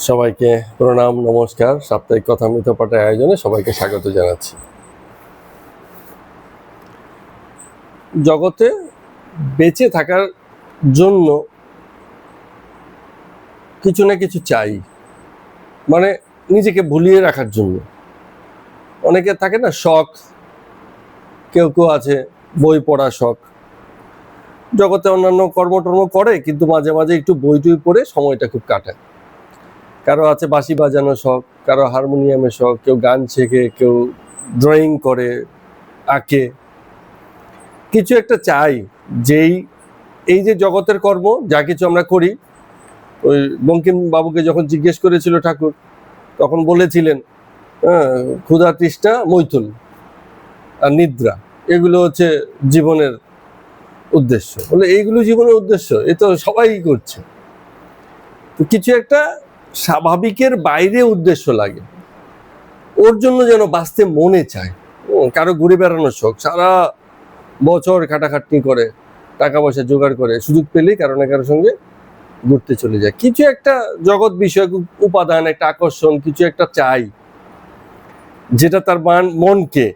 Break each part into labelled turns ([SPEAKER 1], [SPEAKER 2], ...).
[SPEAKER 1] সবাইকে প্রণাম, নমস্কার। সাপ্তাহিক কথামৃত পাঠের আয়োজনে সবাইকে স্বাগত জানাচ্ছি। জগতে বেঁচে থাকার জন্য কিছু না কিছু চাই, মানে নিজেকে ভুলিয়ে রাখার জন্য। অনেকে থাকে না শখ, কেউ কেউ আছে বই পড়া শখ। জগতে অন্যান্য কর্মটর্ম করে, কিন্তু মাঝে মাঝে একটু বই টই পড়ে সময়টা খুব কাটায়। কারো আছে বাঁশি বাজানো শখ, কারো হারমোনিয়ামের শখ, কেউ গান শেখে, কেউ ড্রয়িং করে, আঁকে। কিছু একটা চাই, যেই এই যে জগতের কর্ম যা কিছু আমরা করি, ওই বঙ্কিম বাবুকে যখন জিজ্ঞেস করেছিল ঠাকুর, তখন বলেছিলেন ক্ষুধা, তৃষ্ণা, মৈথুন আর নিদ্রা, এগুলো হচ্ছে জীবনের উদ্দেশ্য। বলে এইগুলো জীবনের উদ্দেশ্য, এ তো সবাই করছে। তো কিছু একটা স্বাভাবিকের বাইরে উদ্দেশ্য লাগে, ওর জন্য যেন বাঁচতে মনে চায়। কারো ঘুরে বেড়ানোর শখ, সারা বছর খাটাখাটনি করে টাকা পয়সা জোগাড় করে, সুযোগ পেলেই কারো না কারোর সঙ্গে ঘুরতে চলে যায়। কিছু একটা জগৎ বিষয়ক উপাদান, একটা আকর্ষণ, কিছু একটা চাই, যেটা তার মনকে,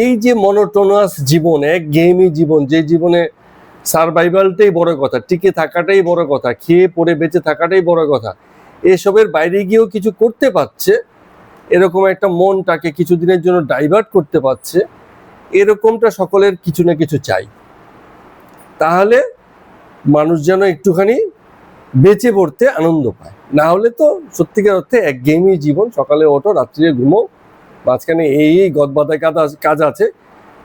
[SPEAKER 1] এই যে মনোটোনাস জীবন, একঘেয়েমি জীবন, যে জীবনে সারভাইভালটাই বড় কথা, টিকে থাকাটাই বড় কথা, খেয়ে পড়ে বেঁচে থাকাটাই বড় কথা, এসবের বাইরে গিয়েও কিছু করতে পারছে, এরকম একটা মনটাকে কিছুদিনের জন্য ডাইভার্ট করতে পারছে, এরকমটা সকলের কিছু না কিছু চাই। তাহলে মানুষ যেন একটুখানি বেঁচে পড়তে আনন্দ পায়। না হলে তো সত্যিকার অর্থে একঘেয়েমি জীবন, সকালে ওঠো, রাত্রিরে ঘুমো, মাঝখানে এই গদবাদায় কাজ আছে,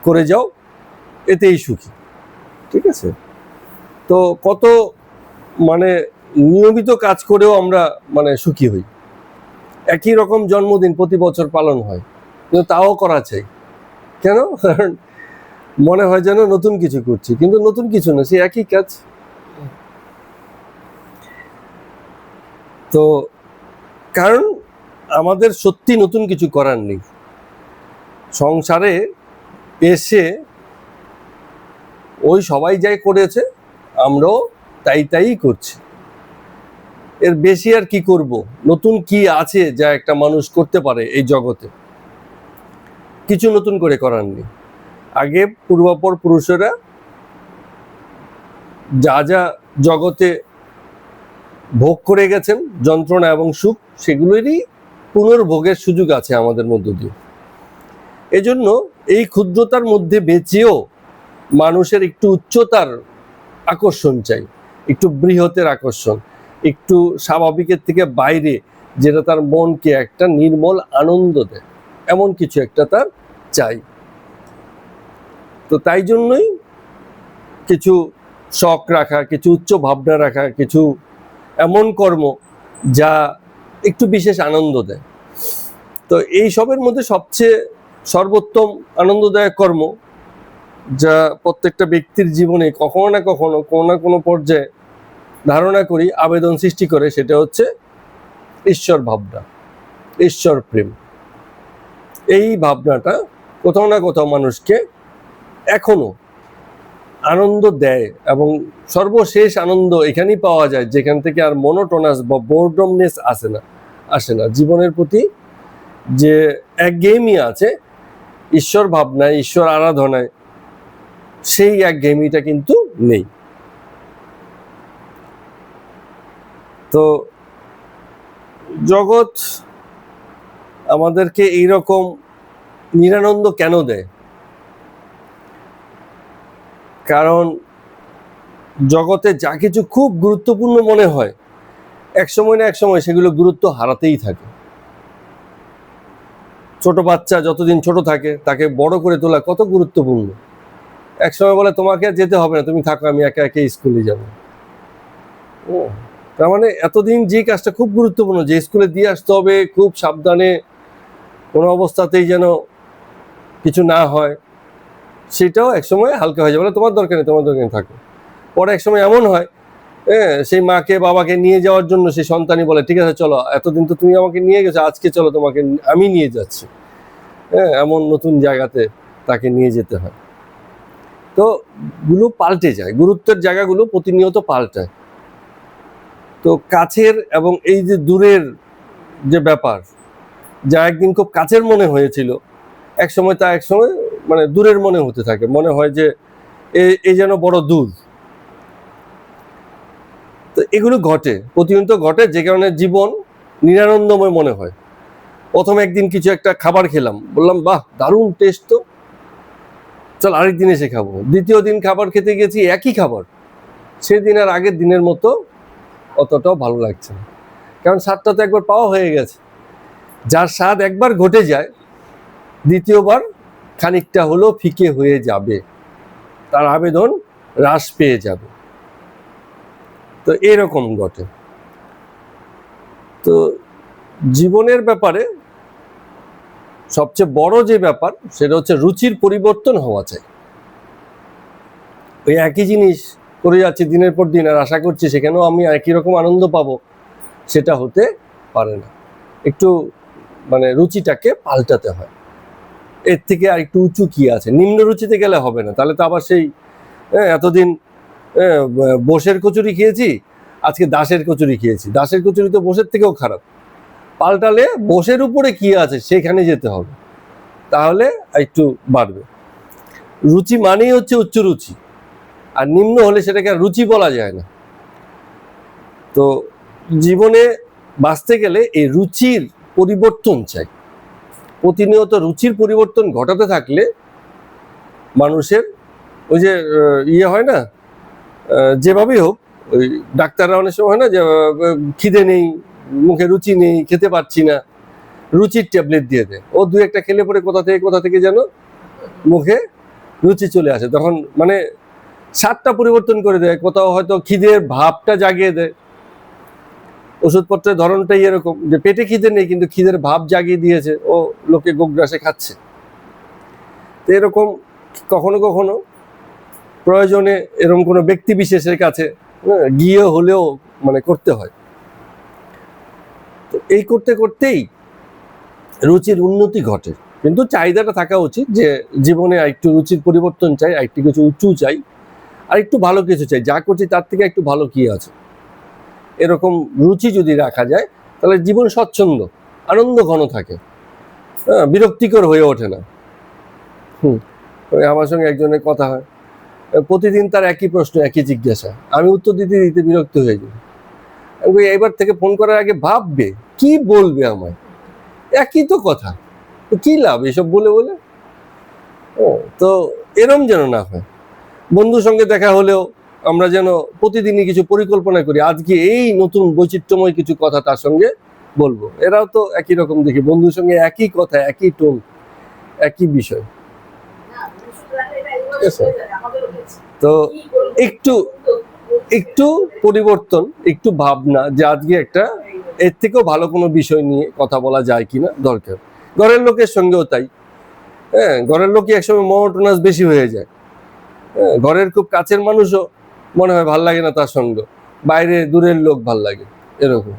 [SPEAKER 1] করে যাও, এতেই সুখী। ঠিক আছে? তো কত মানে নিয়মিত কাজ করেও আমরা সুখী হই। একই রকম জন্মদিন প্রতি বছর পালন হয়, কিন্তু তাও করা চাই। কেন? কারণ মনে হয় যেন নতুন কিছু করছি, কিন্তু নতুন কিছু না, সে একই কাজ। তো কারণ আমাদের সত্যি নতুন কিছু করার নেই। সংসারে এসে ওই সবাই যাই করেছে, আমরাও তাই করছি। এর বেশি আর কি করব? নতুন কি আছে যা একটা মানুষ করতে পারে এই জগতে? কিছু নতুন করে করার নেই। আগে পূর্বাপর পুরুষেরা যা যা জগতে ভোগ করে গেছেন, যন্ত্রণা এবং সুখ, সেগুলোরই পুনর্ভোগের সুযোগ আছে আমাদের মধ্য দিয়ে। এজন্য এই ক্ষুদ্রতার মধ্যে বেঁচেও মানুষের একটু উচ্চতার আকর্ষণ চাই, একটু বৃহতের আকর্ষণ, একটু স্বাভাবিকের থেকে বাইরে, যেটা তার মনকে একটা নির্মল আনন্দ দেয়, এমন কিছু একটা তার চাই। তো তাই জন্যই কিছু শখ রাখা, কিছু উচ্চ ভাবনা রাখা, কিছু এমন কর্ম যা একটু বিশেষ আনন্দ দেয়। তো এই সবের মধ্যে সবচেয়ে সর্বোত্তম আনন্দদায়ক কর্ম, যা প্রত্যেকটা ব্যক্তির জীবনে কখনো না কখনো, কোনো না কোনো পর্যায়ে ধারণা করি আবেদন সৃষ্টি করে, সেটা হচ্ছে ঈশ্বর ভাবনা, ঈশ্বর প্রেম। এই ভাবনাটা কোথাও না কোথাও মানুষকে এখনো আনন্দ দেয়, এবং সর্বশেষ আনন্দ এখানেই পাওয়া যায় যেখান থেকে আর মনোটোনাস বা বোরডমনেস আসে না। জীবনের প্রতি যে একঘেয়েমি আছে, ঈশ্বর ভাবনায়, ঈশ্বর আরাধনায়, সেই একঘেয়েমিটা কিন্তু নেই। তো জগৎ আমাদেরকে এইরকম নিরানন্দ কেন দেয়? কারণ জগতে যা কিছু খুব গুরুত্বপূর্ণ মনে হয়, এক সময় না এক সময় সেগুলো গুরুত্ব হারাতেই থাকে। ছোট বাচ্চা যতদিন ছোট থাকে, তাকে বড় করে তোলা কত গুরুত্বপূর্ণ। এক সময় বলে তোমাকে যেতে হবে না, তুমি থাকো, আমি একা একা স্কুলে যাবো। তার মানে এতদিন যে কাজটা খুব গুরুত্বপূর্ণ, যে স্কুলে দিয়ে আসতে হবে খুব সাবধানে, কোনো অবস্থাতেই যেন কিছু না হয়, সেটাও একসময় হালকা হয়ে যাবে, বলে তোমার দরকার নেই, থাকো। পরে এক সময় এমন হয়, সেই মাকে বাবাকে নিয়ে যাওয়ার জন্য সেই সন্তানই বলে ঠিক আছে চলো, এতদিন তো তুমি আমাকে নিয়ে গেছো, আজকে চলো তোমাকে আমি নিয়ে যাচ্ছি। এমন নতুন জায়গাতে তাকে নিয়ে যেতে হয়। তো গুলো পাল্টে যায়, গুরুত্বের জায়গাগুলো প্রতিনিয়ত পাল্টায়। তো কাছের এবং এই যে দূরের যে ব্যাপার, যা একদিন খুব কাছের মনে হয়েছিল, এক সময় মানে দূরের মনে হতে থাকে, মনে হয় যে এ যেন বড় দূর। তো এগুলো ঘটে, প্রতিনিয়ত ঘটে, যে কারণে জীবন নিরানন্দময় মনে হয়। প্রথম একদিন কিছু একটা খাবার খেলাম, বললাম বাহ দারুণ টেস্ট, তো চল আরেকদিন এসে খাবো। দ্বিতীয় দিন খাবার খেতে গেছি, একই খাবার, সেদিন আর আগের দিনের মতো অতটাও ভালো লাগছে না, কারণ স্বাদটা তো একবার পাওয়া হয়ে গেছে। যার স্বাদ একবার ঘটে যায়, দ্বিতীয়বার খানিকটা হলেও ফিকে হয়ে যাবে, তার আবেদন হ্রাস পেয়ে যাবে। তো এরকম ঘটে। তো জীবনের ব্যাপারে সবচেয়ে বড় যে ব্যাপার, সেটা হচ্ছে রুচির পরিবর্তন হওয়া চাই। ওই একই জিনিস করে যাচ্ছি দিনের পর দিন, আর আশা করছি সেখানেও আমি একই রকম আনন্দ পাবো, সেটা হতে পারে না। একটু মানে রুচিটাকে পাল্টাতে হয়। এর থেকে আর একটু উঁচু কি আছে? নিম্ন রুচিতে গেলে হবে না, তাহলে তো আবার সেই এতদিন বোসের কচুরি খেয়েছি, আজকে দাসের কচুরি খেয়েছি। দাসের কচুরি তো বোসের থেকেও খারাপ। পাল্টালে বোসের উপরে কি আছে সেখানে যেতে হবে, তাহলে একটু বাড়বে। রুচি মানেই হচ্ছে উচ্চ রুচি, আর নিম্ন হলে সেটাকে আর রুচি বলা যায় না। তো জীবনে বাঁচতে গেলে এই রুচির পরিবর্তন চাই। প্রতিনিয়ত রুচির পরিবর্তন ঘটাতে থাকলে মানুষের ওই যে হয় না, যেভাবেই হোক, ওই ডাক্তাররা অনেক সময় হয় না যে খিদে নেই, মুখে রুচি নেই, খেতে পারছি না, রুচির ট্যাবলেট দিয়ে দেয়। ও দু একটা খেলে পরে কোথা থেকে যেন মুখে রুচি চলে আসে, তখন মানে স্বাদটা পরিবর্তন করে দেয়, কোথাও হয়তো খিদের ভাবটা জাগিয়ে দেয়। ওষুধপত্রের ধরনটাই এরকম, যে পেটে খিদে নেই কিন্তু খিদের ভাব জাগিয়ে দিয়েছে, ও লোকে গোগ্রাসে খাচ্ছে। তো এরকম কখনো কখনো প্রয়োজনে এরকম কোনো ব্যক্তি বিশেষের কাছে গিয়ে হলেও মানে করতে হয়। তো এই করতে করতেই রুচির উন্নতি ঘটে, কিন্তু চাহিদাটা থাকা উচিত যে জীবনে আরেকটু রুচির পরিবর্তন চাই, আরেকটু কিছু উঁচু চাই, আর একটু ভালো কিছু চাই, যা করছি তার থেকে একটু ভালো কি আছে। এরকম রুচি যদি রাখা যায়, তাহলে জীবন স্বচ্ছন্দ, আনন্দ ঘন থাকে, বিরক্তিকর হয়ে ওঠে না। আমার সঙ্গে একজনের কথা হয়, প্রতিদিন তার একই প্রশ্ন, একই জিজ্ঞাসা, আমি উত্তর দিতে দিতে বিরক্ত হয়ে যাই। আমি এবার থেকে ফোন করার আগে ভাববে কি বলবে আমায়, একই তো কথা, তো কি লাভ এসব বলে বলে। তো এরম যেন না হয়। বন্ধুর সঙ্গে দেখা হলেও আমরা যেন প্রতিদিনই কিছু পরিকল্পনা করি, আজকে এই নতুন বৈচিত্র্যময় কিছু কথা তার সঙ্গে বলবো। এরাও তো একই রকম দেখি, বন্ধুর সঙ্গে একই কথা, একই টোন, একই বিষয়। তো একটু একটু পরিবর্তন, একটু ভাবনা, যে আজকে একটা এর থেকেও ভালো কোনো বিষয় নিয়ে কথা বলা যায় কিনা দরকার। ঘরের লোকের সঙ্গেও তাই। ঘরের লোকই একসময় মনোটোনাস বেশি হয়ে যায়। ঘরের খুব কাছের মানুষও মনে হয় ভাল লাগে না তার সঙ্গে, বাইরে দূরের লোক ভাল লাগে, এরকম।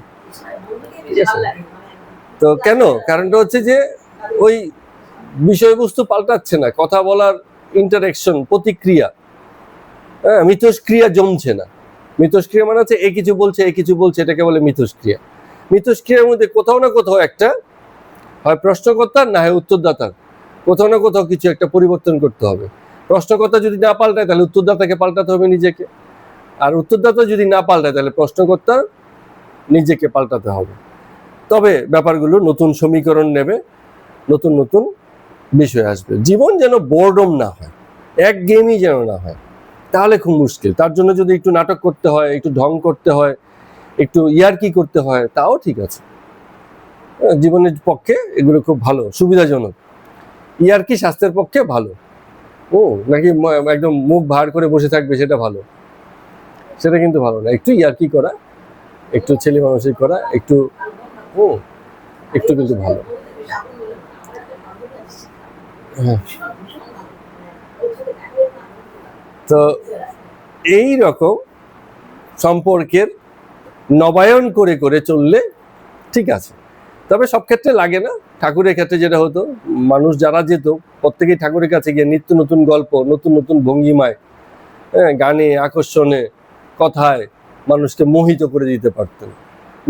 [SPEAKER 1] তো কেন? কারণটা হচ্ছে যে ওই বিষয়বস্তু পাল্টাচ্ছে না, কথা বলার ইন্টারেকশন, প্রতিক্রিয়া, মিথস্ক্রিয়া জমছে না। মিথস্ক্রিয়া মানে হচ্ছে এ কিছু বলছে, এটাকে বলে মিথস্ক্রিয়া। মিথস্ক্রিয়ার মধ্যে কোথাও না কোথাও একটা হয় প্রশ্নকর্তার, না হয় উত্তরদাতার, কোথাও না কোথাও কিছু একটা পরিবর্তন করতে হবে। প্রশ্নকর্তা যদি না পাল্টায়, তাহলে উত্তরদাতাকে পাল্টাতে হবে নিজেকে, আর উত্তরদাতা যদি না পাল্টায়, তাহলে প্রশ্নকর্তার নিজেকে পাল্টাতে হবে। তবে ব্যাপারগুলো নতুন সমীকরণ নেবে, নতুন নতুন বিষয় আসবে। জীবন যেন বোরডম না হয়, এক গেমই যেন না হয়, তাহলে খুব মুশকিল। তার জন্য যদি একটু নাটক করতে হয়, একটু ঢং করতে হয়, একটু ইয়ার্কি করতে হয়, তাও ঠিক আছে। জীবনের পক্ষে এগুলো খুব ভালো, সুবিধাজনক। ইয়ার্কি স্বাস্থ্যের পক্ষে ভালো। নাকি একদম মুখ ভার করে বসে থাকবে সেটা ভালো, সেটা কিন্তু ভালো না। একটু ইয়ার্কি করা, একটু ছেলে মানুষই করা, একটু একটু কিন্তু ভালো। তো এই রকম সম্পর্কের নবায়ন করে করে চললে ঠিক আছে। তবে সব ক্ষেত্রে লাগে না। ঠাকুরের ক্ষেত্রে যেটা হতো, মানুষ যারা যেত প্রত্যেকেই ঠাকুরের কাছে গিয়ে নিত্য নতুন গল্প, নতুন নতুন ভঙ্গিমায়, গানে, আকর্ষণে, কথায় মানুষকে মোহিত করে দিতে পারতেন,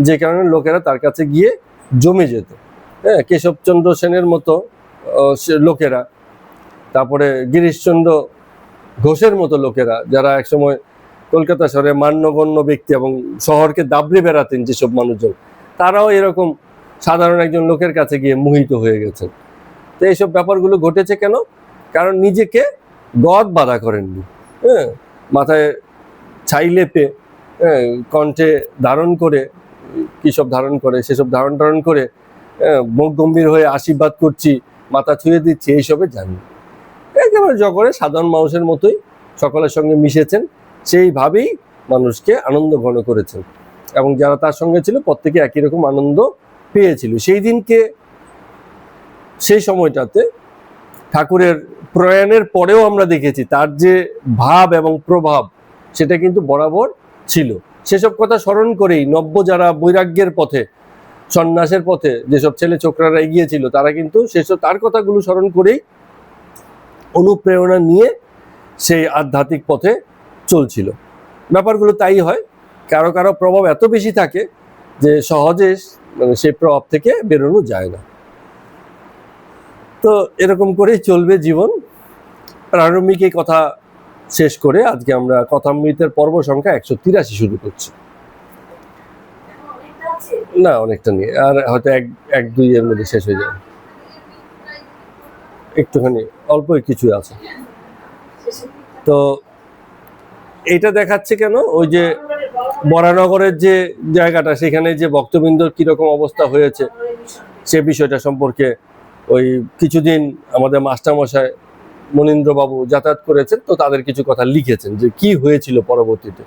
[SPEAKER 1] যে কারণে লোকেরা তার কাছে গিয়ে জমে যেত। হ্যাঁ, কেশবচন্দ্র সেনের মতো লোকেরা, তারপরে গিরিশচন্দ্র ঘোষের মতো লোকেরা, যারা একসময় কলকাতা শহরে মান্যগণ্য ব্যক্তি এবং শহরকে দাবড়ে বেড়াতেন যেসব মানুষজন, তারাও এরকম সাধারণ একজন লোকের কাছে গিয়ে মোহিত হয়ে গেছেন। তো এইসব ব্যাপারগুলো ঘটেছে কেন? কারণ নিজেকে গদ বাঁধা করেননি। হ্যাঁ, মাথায় ছাই লেপে, হ্যাঁ, কণ্ঠে ধারণ করে, কিসব ধারণ করে, সেসব ধারণ করে মুখ গম্ভীর হয়ে আশীর্বাদ করছি, মাথা ছুঁয়ে দিচ্ছি, এইসবে জানি একেবারে জগরে সাধারণ মানুষের মতোই সকলের সঙ্গে মিশেছেন, সেইভাবেই মানুষকে আনন্দ ঘন করেছেন এবং যারা তার সঙ্গে ছিল প্রত্যেকে একই রকম আনন্দ পেয়েছিল। সেই দিনকে, সেই সময়টাতে ঠাকুরের প্রয়াণের পরেও আমরা দেখেছি তার যে ভাব এবং প্রভাব সেটা কিন্তু বরাবর ছিল। সেসব কথা স্মরণ করেই নব্য যারা বৈরাগ্যের পথে, সন্ন্যাসের পথে যেসব ছেলে ছোকরারা এগিয়েছিল, তারা কিন্তু সেসব তার কথাগুলো স্মরণ করেই অনুপ্রেরণা নিয়ে সেই আধ্যাত্মিক পথে চলছিল। ব্যাপারগুলো তাই হয়, কারো কারো প্রভাব এত বেশি থাকে যে সহজে মানে সেই প্রভাব থেকে বেরোনো যায় না। তো এরকম করেই চলবে জীবন। প্রারম্ভিক এই কথা শেষ করে আজকে আমরা কথামৃতের পর্ব সংখ্যা 183 শুরু করছি। না, অনেকটা নিয়ে, আর হয়তো এক দুই এর মধ্যে শেষ হয়ে যাবে, একটুখানি অল্প কিছু আছে। তো এটা দেখাচ্ছে কেন, ওই যে বরানগরের যে জায়গাটা, সেখানে যে ভক্তবৃন্দর কিরকম অবস্থা হয়েছে সে বিষয়টা সম্পর্কে ওই কিছুদিন আমাদের মাস্টারমশাই মনীন্দ্রবাবু যাতায়াত করেছেন, তো তাদের কিছু কথা লিখেছেন যে কি হয়েছিল পরবর্তীতে।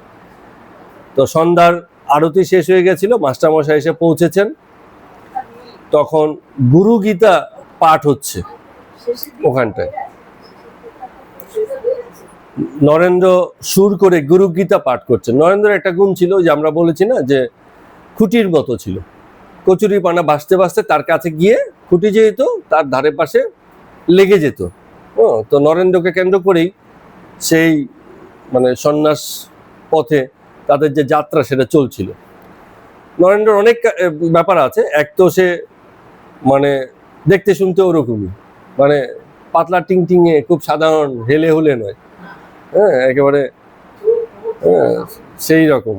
[SPEAKER 1] তো সন্ধ্যার আরতি শেষ হয়ে গেছিল, মাস্টারমশাই এসে পৌঁছেছেন, তখন গুরু গীতা পাঠ হচ্ছে ওখানটায়। নরেন্দ্র সুর করে গুরু গীতা পাঠ করছে। নরেন্দ্রের একটা গুণ ছিল, যে আমরা বলেছি না যে খুঁটির মতো ছিল, কচুরি পানা ভাসতে ভাসতে তার কাছে গিয়ে খুঁটি যেত তার ধারে পাশে লেগে যেত। তো নরেন্দ্রকে কেন্দ্র করেই সেই মানে সন্ন্যাস পথে তাদের যে যাত্রা সেটা চলছিল। নরেন্দ্রের অনেক ব্যাপার আছে। এক তো সে মানে দেখতে শুনতে ওরকমই, মানে পাতলা টিংটিঙে, খুব সাধারণ, হেলে হুলে নয়, হ্যাঁ, একেবারে সেই রকম।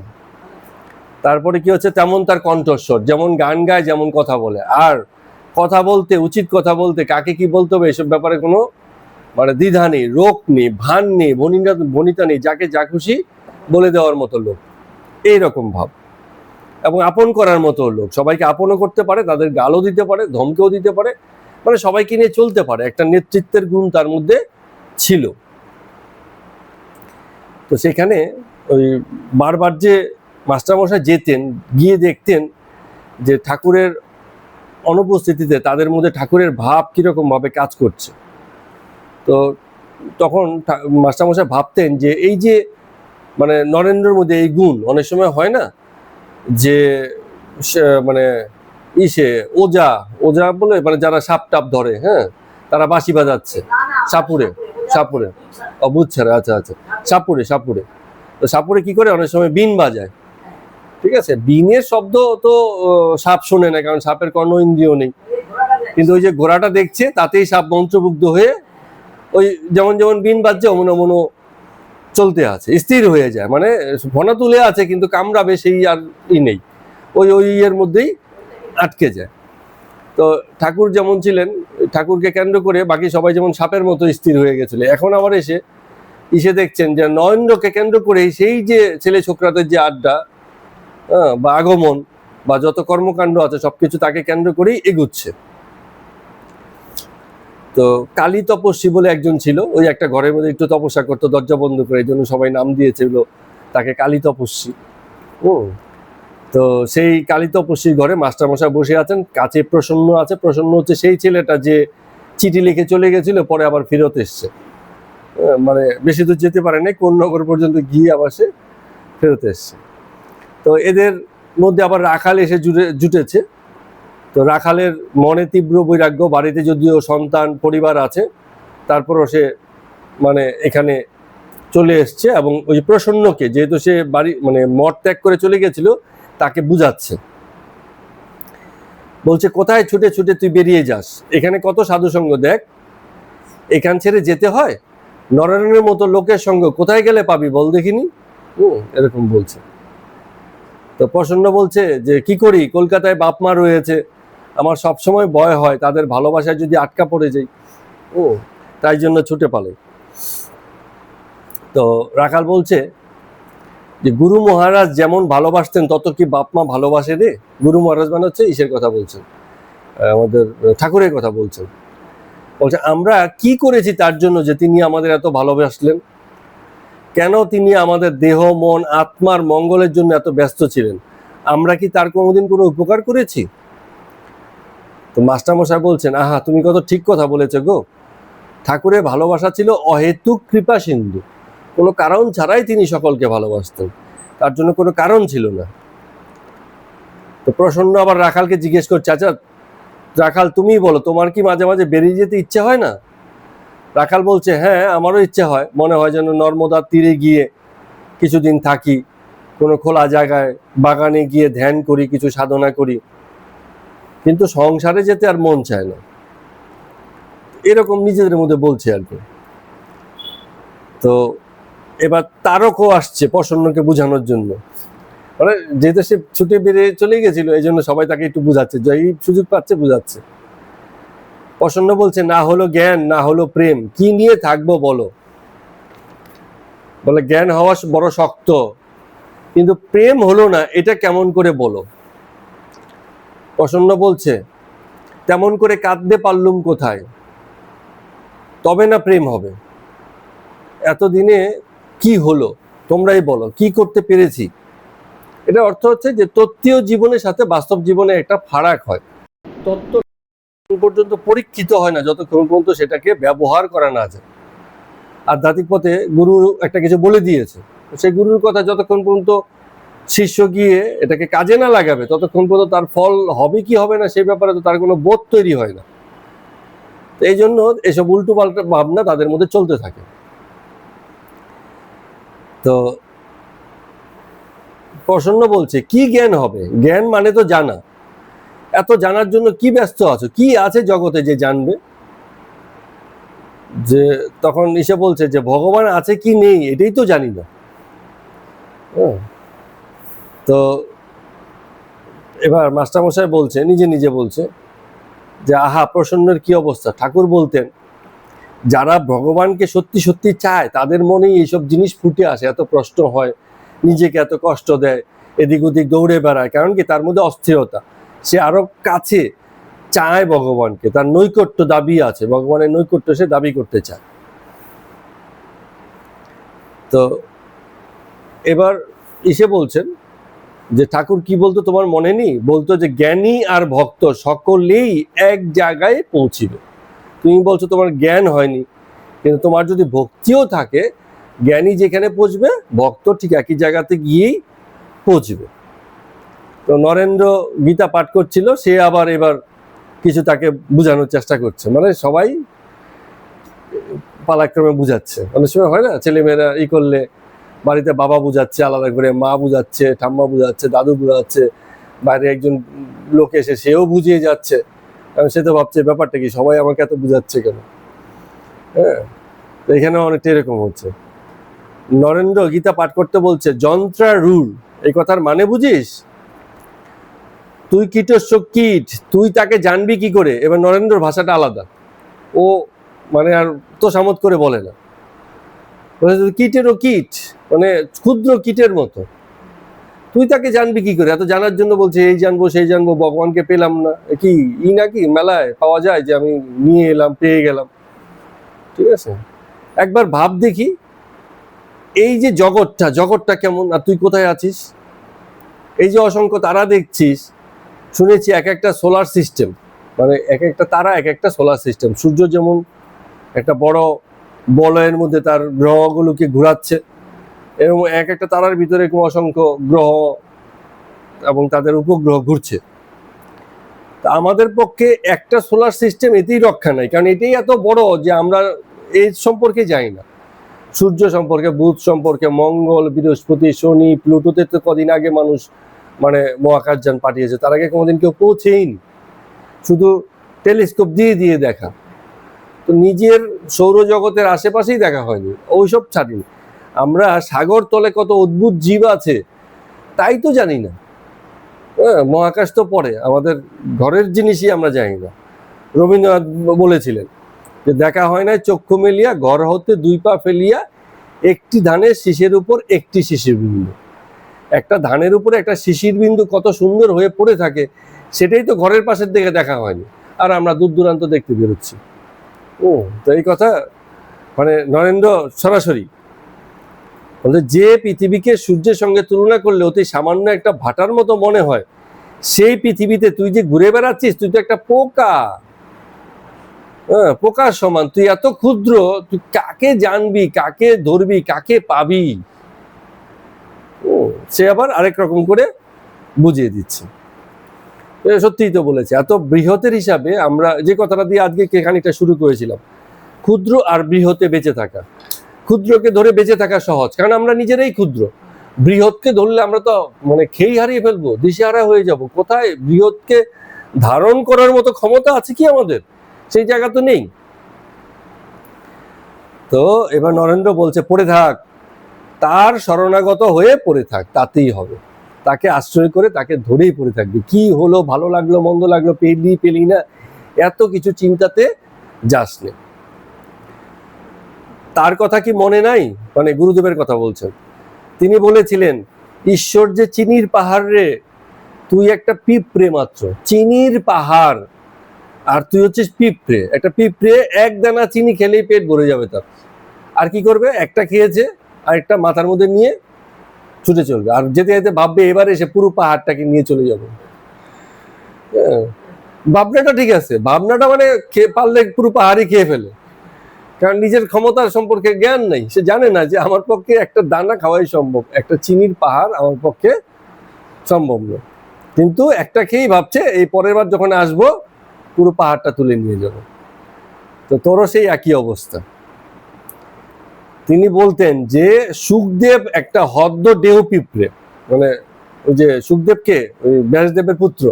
[SPEAKER 1] তারপরে কি হচ্ছে, তেমন তার কণ্ঠস্বর, যেমন গান গায়, যেমন কথা বলে। আর কথা বলতে, উচিত কথা বলতে, কাকে কি বলতে হবে এসব ব্যাপারে কোনো মানে দ্বিধা নেই, রোক নেই, ভান নেই, ভনিতা নেই, যাকে যা খুশি বলে দেওয়ার মতো লোক, এইরকম ভাব। এবং আপন করার মতো লোক, সবাইকে আপনও করতে পারে, তাদের গালও দিতে পারে, ধমকেও দিতে পারে, মানে সবাইকে নিয়ে চলতে পারে, একটা নেতৃত্বের গুণ তার মধ্যে ছিল। তো সেখানে ওই বারবার যে মাস্টারমশাই যেতেন, গিয়ে দেখতেন যে ঠাকুরের অনুপস্থিতিতে তাদের মধ্যে ঠাকুরের ভাব কিরকম ভাবে কাজ করছে। তো তখন মাস্টারমশাই ভাবতেন যে এই যে মানে নরেন্দ্রের মধ্যে এই গুণ অনেক সময় হয় না, যে মানে ওজা ওজা বলে, মানে যারা সাপ টাপ ধরে, হ্যাঁ, তারা বাঁশি বাজাচ্ছে সাপুরে, বুঝছে, আচ্ছা আচ্ছা, সাপুরে তো সাপুরে কি করে, অনেক সময় বিন বাজায়, ঠিক আছে। বিনের শব্দ তো সাপ শোনে না, কারণ সাপের কর্ণ ইন্দ্রিয় নেই, কিন্তু ওই যে ঘোড়াটা দেখছে তাতেই সাপ মন্ত্রমুগ্ধ হয়ে ওই যেমন যেমন বিন বাজছে অমন অমন চলতে আছে, স্থির হয়ে যায়, মানে ফনা তুলে আছে কিন্তু কামড়াবে সেই আর নেই, ওই এর মধ্যেই আটকে যায়। তো ঠাকুর যেমন ছিলেন, ঠাকুরকে কেন্দ্র করে বাকি সবাই যেমন সাপের মতো স্থির হয়ে গেছিল, এখন আবার এসে দেখছেন যে নরেন্দ্রকে কেন্দ্র করেই সেই যে ছেলে ছোকরাদের যে আড্ডা বা আগমন বা যত কর্মকাণ্ড আছে সবকিছু তাকে কেন্দ্র করেই এগুচ্ছে। তো কালী তপস্বী বলে একজন ছিল, ওই একটা ঘরের মধ্যে একটু তপস্যা করতো দরজা বন্ধ করে, এই জন্য সবাই নাম দিয়েছিল তাকে কালী তপস্বী। তো সেই কালী তপস্বীর ঘরে মাস্টারমশাই বসে আছেন, কাছে প্রসন্ন আছে। প্রসন্ন হচ্ছে সেই ছেলেটা যে চিঠি লিখে চলে গেছিল, পরে আবার ফেরত এসছে, মানে বেশি দূর যেতে পারে নাই, কোন নগর পর্যন্ত গিয়ে আবার সে ফেরত এসছে। তো এদের মধ্যে আবার রাখাল এসে জুটেছে। তো রাখালের মনে তীব্র বৈরাগ্য, বাড়িতে যদিও সন্তান পরিবার আছে, তারপরও সে মানে এখানে চলে এসছে এবং ওই প্রসন্নকে, যেহেতু সে বাড়ি মানে মঠ ত্যাগ করে চলে গেছিল, তাকে বুঝাচ্ছে বলছে কোথায় ছুটে ছুটে তুই বেরিয়ে যাস, এখানে কত সাধুসঙ্গ, দেখ এখান ছেড়ে যেতে হয়, নরেন্দ্রের মতো লোকের সঙ্গ কোথায় গেলে পাবি বল দেখিনি। এরকম বলছে। তো প্রসন্ন বলছে যে কি করি, কলকাতায় বাপ মা রয়েছে, আমার সবসময় ভয় হয় তাদের ভালোবাসায় যদি আটকা পড়ে যাই, তাই জন্য ছুটে পালাই। তো রাখাল বলছে যে গুরু মহারাজ যেমন ভালোবাসতেন তত কি বাপ মা ভালোবাসে রে। গুরু মহারাজ মানে হচ্ছে ইসের কথা বলছেন, আমাদের ঠাকুরের কথা বলছেন। বলছে আমরা কি করেছি তার জন্য যে তিনি আমাদের এত ভালোবাসলেন, কেন তিনি আমাদের দেহ মন আত্মার মঙ্গলের জন্য এত ব্যস্ত ছিলেন, আমরা কি তার কোনোদিন কোনো উপকার করেছি? তো মাস্টারমশাই বলছেন, আহা তুমি কত ঠিক কথা বলেছো গো, ঠাকুরের ভালোবাসা ছিল অহেতুক কৃপা সিন্ধু, কোনো কারণ ছাড়াই তিনি সকলকে ভালোবাসতেন, তার জন্য কোনো কারণ ছিল না। তো প্রসন্ন আবার রাখালকে জিজ্ঞেস করছে, আচ্ছা রাখাল তুমি বলো, তোমার কি মাঝে মাঝে বেরিয়ে যেতে ইচ্ছে হয় না? রাখাল বলছে, হ্যাঁ আমারও ইচ্ছে হয়, মনে হয় যেন নর্মদার তীরে গিয়ে কিছুদিন থাকি, কোনো খোলা জায়গায় বাগানে গিয়ে ধ্যান করি, কিছু সাধনা করি, কিন্তু সংসারে যেতে আর মন চায় না, এরকম নিজেদের মধ্যে বলছে আর কি। তো এবার তারকও আসছে প্রসন্নকে বোঝানোর জন্য, মানে যেহেতু সে ছুটে বেরিয়ে চলে গেছিল এই জন্য সবাই তাকে একটু বুঝাচ্ছে, যেই সুযোগ পাচ্ছে বুঝাচ্ছে। প্রসন্ন বলছে, না হলো জ্ঞান না হলো প্রেম, কি নিয়ে থাকবো বলো। বলে জ্ঞান হওয়া বড় শক্ত, কিন্তু প্রেম হলো না, এটা কেমন করে বলো। প্রসন্ন বলছে, তেমন করে কাঁদতে পারলুম কোথায়, তবে না প্রেম হবে। এতদিনে কি হলো তোমরাই বলো, কি করতে পেরেছি। এটা অর্থ হচ্ছে যে তত্ত্বীয় জীবনের সাথে বাস্তব জীবনে একটা ফারাক হয়। তত্ত্ব পর্যন্ত পরীক্ষিত হয় না যতক্ষণ পর্যন্ত সেটাকে ব্যবহার করা না যায়। আধ্যাত্মিক পথে গুরু একটা কিছু বলে দিয়েছে, সেই গুরুর কথা যতক্ষণ পর্যন্ত শিষ্য গিয়ে এটাকে কাজে না লাগাবে ততক্ষণ পর্যন্ত তার ফল হবে কি হবে না সেই ব্যাপারে তো তার কোনো বোধ তৈরি হয় না। তো এই জন্য এসব উল্টো পাল্টা ভাবনা তাদের মধ্যে চলতে থাকে। তো প্রসন্ন বলছে, কি জ্ঞান হবে, জ্ঞান মানে তো জানা, এত জানার জন্য কি ব্যস্ত আছো, কি আছে জগতে যে জানবে। যে তখন এসে বলছে যে ভগবান আছে কি নেই এটাই তো জানি না। তো এবার মাস্টারমশাই বলছে, নিজে নিজে বলছে যে আহা প্রসন্নের কি অবস্থা। ঠাকুর বলতেন, যারা ভগবানকে সত্যি সত্যি চায় তাদের মনেই এইসব জিনিস ফুটে আসে, এত প্রশ্ন হয়, নিজেকে এত কষ্ট দেয়, এদিক ওদিক দৌড়ে বেড়ায়, কারণ কি তার মধ্যে অস্থিরতা, সে আরো কাছে চায় ভগবানকে, তার নৈকট্য দাবি আছে, ভগবানের নৈকট্য সে দাবি করতে চায়। তো এবার এসে বলছেন যে ঠাকুর কি বলতো তোমার মনে নেই, বলতো যে জ্ঞানী আর ভক্ত সকলেই এক জায়গায় পৌঁছিবে। তুমি বলছো তোমার জ্ঞান হয়নি, কিন্তু তোমার যদি ভক্তিও থাকে, জ্ঞানী যেখানে পৌঁছবে ভক্ত ঠিক একই জায়গাতে গিয়েই পৌঁছবে। তো নরেন্দ্র গীতা পাঠ করছিল, সে আবার এবার কিছু তাকে বোঝানোর চেষ্টা করছে, মানে সবাই পালাক্রমে বুঝাচ্ছে। অনেক সময় হয় না, ছেলেমেয়েরা ই করলে বাড়িতে বাবা বুঝাচ্ছে আলাদা করে, মা বুঝাচ্ছে, ঠাম্মা বুঝাচ্ছে, দাদু বুঝাচ্ছে, বাইরে একজন লোক এসে সেও বুঝিয়ে যাচ্ছে, কারণ সে তো ভাবছে ব্যাপারটা কি, সবাই আমাকে এত বুঝাচ্ছে কেন। হ্যাঁ, এখানে অনেকটা এরকম হচ্ছে। নরেন্দ্র গীতা পাঠ করতে বলছে, যন্ত্রারূঢ়, এই কথার মানে বুঝিস, তুই কীটস্য কীট, তুই তাকে জানবি কি করে। এবার নরেন্দ্র ভাষাটা আলাদা, ও মানে আর তো সামত করে বলে না, কীটেরও কীট, মানে ক্ষুদ্র কীটের মতো, তুই তাকে জানবি কি করে। এত জানার জন্য বলছে এই জানবো সেই জানবো, ভগবানকে পেলাম না, কি ই নাকি মেলায় পাওয়া যায় যে আমি নিয়ে এলাম পেয়ে গেলাম। ঠিক আছে, একবার ভাব দেখি এই যে জগৎটা কেমন, আর তুই কোথায় আছিস। এই যে অসংখ্য তারা দেখছিস, শুনেছি এক একটা সোলার সিস্টেম, মানে এক একটা তারা এক একটা সোলার সিস্টেম। সূর্য যেমন একটা বড় বলয়ের মধ্যে তার গ্রহগুলোকে ঘোরাচ্ছে, এবং এক একটা তারার ভিতরে অসংখ্য গ্রহ এবং তাদের উপগ্রহ ঘুরছে। তা আমাদের পক্ষে একটা সোলার সিস্টেম এতেই রক্ষা নাই, কারণ এটাই এত বড় যে আমরা এই সম্পর্কে জানি না। সূর্য সম্পর্কে, বুধ সম্পর্কে, মঙ্গল, বৃহস্পতি, শনি, প্লুটোতে তো কদিন আগে মানুষ মানে মহাকাশযান পাঠিয়েছে, তার আগে কোনোদিন কেউ পৌঁছেইনি। শুধু টেলিস্কোপ দিয়ে দিয়ে দেখা, তো নিজের সৌরজগতের আশেপাশেই দেখা হয়নি, ওইসব ছাড়িনি। আমরা সাগর তলে কত অদ্ভুত জীব আছে তাই তো জানি না। হ্যাঁ, মহাকাশ তো পড়ে, আমাদের ঘরের জিনিসই আমরা জানি না। রবীন্দ্রনাথ বলেছিলেন যে দেখা হয় না চক্ষু মেলিয়া, ঘর হতে 2 পা ফেলিয়া, একটি ধানের শীষের উপর একটি শিশির বিন্দু। একটা ধানের উপরে একটা শিশির বিন্দু কত সুন্দর হয়ে পড়ে থাকে, সেটাই তো ঘরের পাশের দিকে দেখা হয়নি, আর আমরা দূর দূরান্ত দেখতে বেরোচ্ছি। তো এই কথা মানে নরেন্দ্র সরাসরি বলতে, যে পৃথিবীকে সূর্যের সঙ্গে তুলনা করলে অতি সামান্য একটা ভাটার মতো মনে হয়, সেই পৃথিবীতে তুই যে ঘুরে বেড়াচ্ছিস, তুই তো একটা পোকা। পোকার সমান, তুই এত ক্ষুদ্র, তুই কাকে জানবি, কাকে ধরবি, কাকে পাবি? সে আবার আরেক রকম করে বুঝিয়ে দিচ্ছে। সত্যিই তো বলেছে, এত বৃহতের হিসাবে আমরা যে কথাটা দিয়ে আজকে খানিকটা শুরু করেছিলাম, ক্ষুদ্র আর বৃহতে বেঁচে থাকা। ক্ষুদ্রকে ধরে বেঁচে থাকা সহজ, কারণ আমরা নিজেরাই ক্ষুদ্র। বৃহৎকে ধরলে আমরা তো মানে খেই হারিয়ে ফেলবো, দিশেহারা হয়ে যাব। কোথায় বৃহৎকে ধারণ করার মতো ক্ষমতা আছে কি আমাদের? সেই জায়গা তো নেই। তো এবার নরেন্দ্র বলছে পড়ে থাক, তার শরণাগত হয়ে পড়ে থাক, তাতেই হবে। তাকে আশ্রয় করে তাকে ধরেই পড়ে থাকবি। কি হলো, ভালো লাগলো মন্দ লাগলো, পেলি না, এত কিছু চিন্তাতে যাস নে। তার কথা কি মনে নাই? মানে গুরুদেবের কথা বলছেন। তিনি বলেছিলেন, ঈশ্বর যে চিনির পাহাড় রে, তুই একটা পিঁপড়ে মাত্র। চিনির পাহাড়, আর তুই হচ্ছিস পিঁপড়ে। একটা পিঁপড়ে এক দানা চিনি খেলেই পেট ভরে যাবে তার। আর কি করবে? একটা খেয়েছে, আর একটা মাথার মধ্যে নিয়ে ছুটে চলবে, আর যেতে যেতে ভাববে এবারে এসে পুরো পাহাড়টাকে নিয়ে চলে যাবো। ভাবনাটা ঠিক আছে, ভাবনাটা মানে পারলে পুরো পাহাড়ই খেয়ে ফেলে, কারণ নিজের ক্ষমতার সম্পর্কে জ্ঞান নেই। সে জানে না যে আমার পক্ষে একটা দানা খাওয়াই সম্ভব, একটা চিনির পাহাড় আমার পক্ষে সম্ভব নয়। কিন্তু একটা খেয়েই ভাবছে এই পরের বার যখন আসবো পুরো পাহাড়টা তুলে নিয়ে যাব। তো তোরও সেই একই অবস্থা। তিনি বলতেন যে সুখদেব একটা হদ্দ দেহ পিঁপড়ে, মানে ওই যে সুখদেবকে, ওই ব্যাসদেবের পুত্র,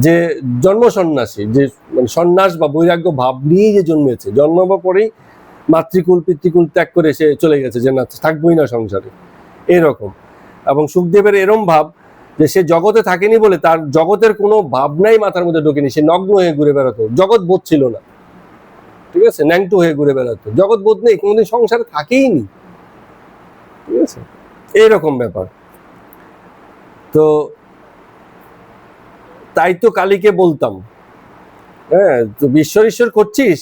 [SPEAKER 1] যে জন্ম সন্ন্যাসী, যে মানে সন্ন্যাস বা বৈরাগ্য ভাব নিয়েই যে জন্মেছে, জন্মাবার পরেই মাতৃকুল পিতৃকুল ত্যাগ করে সে চলে গেছে যে না থাকবোই না সংসারে, এরকম। এবং সুখদেবের এরম ভাব যে সে জগতে থাকেনি বলে তার জগতের কোনো ভাবনাই মাথার মধ্যে ঢোকেনি, সে নগ্ন হয়ে ঘুরে বেড়াতো, জগৎ বোধ ছিল না, ঠিক আছে, ন্যাংটু হয়ে ঘুরে বেড়াতো, জগৎ বোধ নেই, কোনোদিন সংসারে থাকেই নি, ঠিক আছে, এইরকম ব্যাপার। তো তাই তো কালীকে বলতাম, হ্যাঁ, তো ঈশ্বর ঈশ্বর করছিস,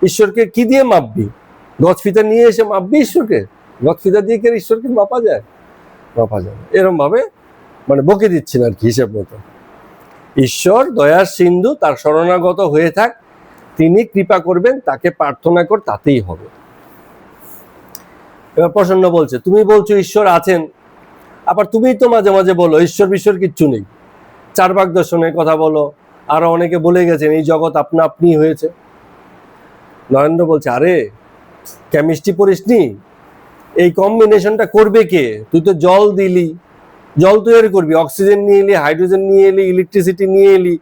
[SPEAKER 1] ঈশ্বরকে কি দিয়ে মাপবি? গছ ফিতা নিয়ে এসে মাপবি ঈশ্বরকে? গছ ফিতা দিয়ে কে ঈশ্বরকে মাপা যায়? মাপা যায়। এরকম ভাবে মানে বকে দিচ্ছেন আর কি, হিসেব মতো। ঈশ্বর দয়ার সিন্ধু, তার শরণাগত হয়ে থাক, তিনি কৃপা করবেন, তাকে প্রার্থনা কর, তাতেই হবে। এবার প্রসন্ন বলছে, তুমি বলছো ঈশ্বর আছেন, আবার তুমিই তো মাঝে মাঝে বলো ঈশ্বর বিশ্বর কিচ্ছু নেই, চারবাক দর্শনের কথা বলো, আরো অনেকে বলে গেছেন এই জগৎ আপনা আপনি হয়েছে। নরেন্দ্র বলছে, আরে কেমিস্ট্রি পড়িসনি? এই কম্বিনেশনটা করবে কে? তুই তো জল দিলি, জল তৈরি করবি, অক্সিজেন নিয়ে এলি, হাইড্রোজেন নিয়ে এলি, ইলেকট্রিসিটি নিয়ে এলি,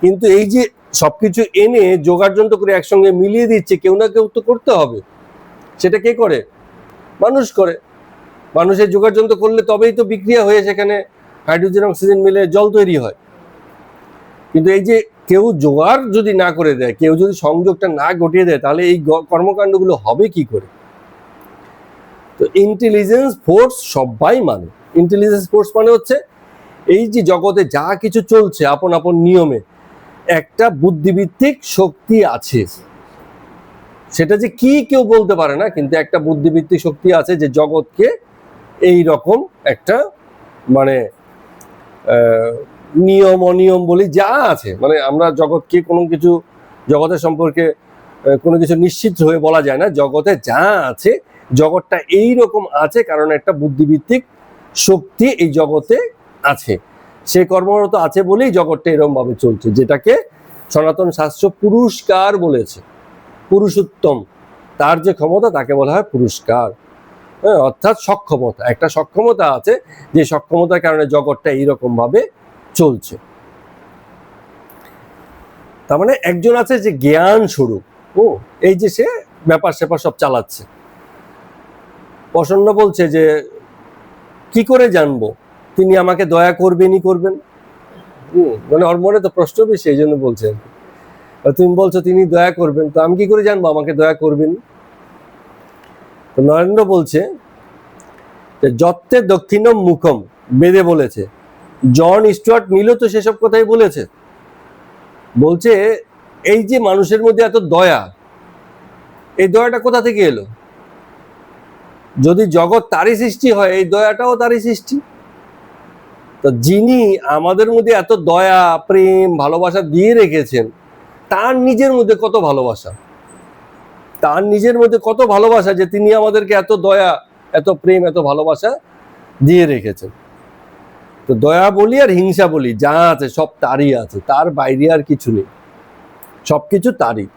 [SPEAKER 1] কিন্তু এই যে সবকিছু এনে জোগাড় যন্ত্র করে একসঙ্গে মিলিয়ে দিচ্ছে, কেউ না কেউ তো করতে হবে। সেটা কে করে? মানুষ করে। মানুষের জোগাড় যন্ত্র করলে তবেই তো বিক্রিয়া হয়ে সেখানে হাইড্রোজেন অক্সিজেন মিলে জল তৈরি হয়। কিন্তু এই যে কেউ জোগাড় যদি না করে দেয়, কেউ যদি সংযোগটা না ঘটিয়ে দেয়, তাহলে এই কর্মকাণ্ডগুলো হবে কি করে? তো ইন্টেলিজেন্স ফোর্স সবাই মানে, ইন্টেলিজেন্স ফোর্স মানে হচ্ছে এই যে জগতে যা কিছু চলছে আপন আপন নিয়মে, একটা বুদ্ধিভিত্তিক শক্তি আছে, সেটা যে কি কেউ বলতে পারে না, কিন্তু একটা বুদ্ধিভিত্তিক শক্তি আছে যে জগৎকে এই রকম একটা মানে নিয়ম অনিয়ম বলি যা আছে, মানে আমরা জগৎকে কোনো কিছু, জগতের সম্পর্কে কোনো কিছু নিশ্চিত হয়ে বলা যায় না, জগতে যা আছে জগৎটা এই রকম আছে কারণ একটা বুদ্ধিভিত্তিক শক্তি এই জগতে আছে, সে কর্মরত আছে বলেই জগৎটা এরকম ভাবে চলছে, যেটাকে সনাতন শাস্ত্র পুরস্কার বলেছে। পুরুষোত্তম, তার যে ক্ষমতা তাকে বলা হয় পুরস্কার। হ্যাঁ, অর্থাৎ সক্ষমতা, একটা সক্ষমতা আছে, যে সক্ষমতার কারণে জগৎটা এইরকম ভাবে চলছে। তার মানে একজন আছে যে জ্ঞান স্বরূপ, এই যে সে ব্যাপার স্যাপার সব চালাচ্ছে। প্রসন্ন বলছে যে কি করে জানবো তিনি আমাকে দয়া করবেনই করবেন? মানে ওর মনে তো প্রশ্ন বেশি, এই জন্য বলছে। তুমি বলছো তিনি দয়া করবেন, তো আমি কি করে জানবো আমাকে দয়া করবেন? তো নরেন্দ্র বলছে যে যত্তে দক্ষিণম মুখম, বেদে বলেছে। জন স্টুয়ার্ট মিলও তো সেসব কথাই বলেছে। বলছে এই যে মানুষের মধ্যে এত দয়া, এই দয়াটা কোথা থেকে এলো? যদি জগৎ তারই সৃষ্টি হয়, এই দয়াটাও তারই সৃষ্টি। তো যিনি আমাদের মধ্যে এত দয়া, প্রেম, ভালোবাসা দিয়ে রেখেছেন, তার নিজের মধ্যে কত ভালোবাসা, তার নিজের মধ্যে কত ভালোবাসা যে তিনি আমাদেরকে এত দয়া, এত প্রেম, এত ভালোবাসা দিয়ে রেখেছেন। তো দয়া বলি আর হিংসা বলি, যা আছে সব তারই আছে, তার বাইরে আর কিছু নেই, সবকিছু তারই।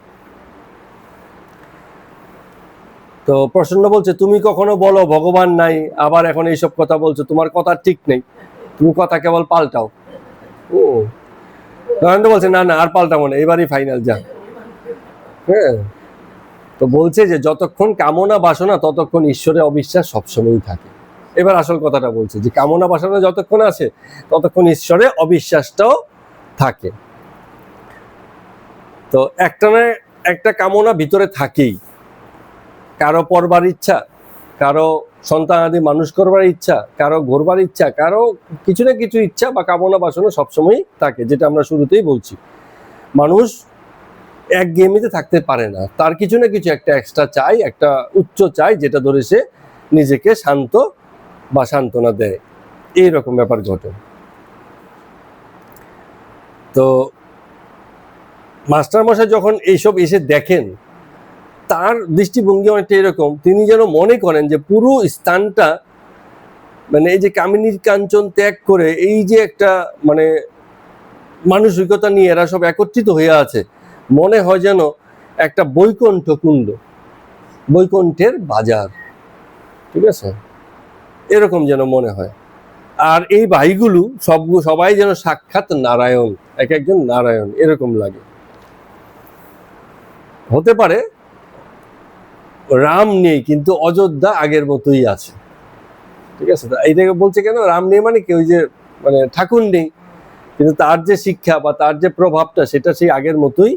[SPEAKER 1] তো প্রসন্ন বলছে তুমি কখনো বলো ভগবান নাই, আবার এখন এইসব কথা বলছো, তোমার কথা ঠিক নেই, তুমি কথা কেবল পাল্টাও। নরেন্দ্র বলছে না না, আর পাল্টাবো না, এবারই ফাইনাল, যা। হ্যাঁ, তো বলছে যে যতক্ষণ কামনা বাসনা ততক্ষণ ঈশ্বরে অবিশ্বাস সবসময়ই থাকে। এবার আসল কথাটা বলছে যে কামনা বাসনা যতক্ষণ আছে ততক্ষণ ঈশ্বরে অবিশ্বাসটাও থাকে। তো একটা না একটা কামনা ভিতরে থাকেই, কারো পড়বার ইচ্ছা, কারো সন্তানাদি মানুষ করবার ইচ্ছা, কারো ঘুরবার ইচ্ছা, কারো কিছু না কিছু ইচ্ছা বা কামনা বাসনা সবসময়ই থাকে। যেটা আমরা শুরুতেই বলছি, মানুষ এক গেমিতে থাকতে পারে না, তার কিছু না কিছু একটা এক্সট্রা চাই, একটা উচ্চ চাই, যেটা ধরে সে নিজেকে শান্ত বা সান্ত্বনা দেয়। এইরকম ব্যাপার ঘটে। তো মাস্টারমশাই যখন এইসব এসে দেখেন, তার দৃষ্টিভঙ্গি অনেকটা এরকম, তিনি যেন মনে করেন যে পুরো স্থানটা, মানে এই যে কামিনীর কাঞ্চন ত্যাগ করে এই যে একটা মানে মানসিকতা নিয়ে এরা সব একত্রিত হয়ে আছে, মনে হয় যেন একটা বৈকুণ্ঠ কুণ্ড, বৈকুণ্ঠের বাজার, ঠিক আছে, এরকম যেন মনে হয়। আর এই ভাইগুলো সবাই যেন সাক্ষাৎ নারায়ণ, এক একজন নারায়ণ, এরকম লাগে। হতে পারে রাম নেই, কিন্তু অযোধ্যা আগের মতোই আছে, ঠিক আছে। এইটাকে বলছে কেন রাম নেই, মানে কি ওই যে মানে ঠাকুর নেই, কিন্তু তার যে শিক্ষা বা তার যে প্রভাবটা সেটা সেই আগের মতোই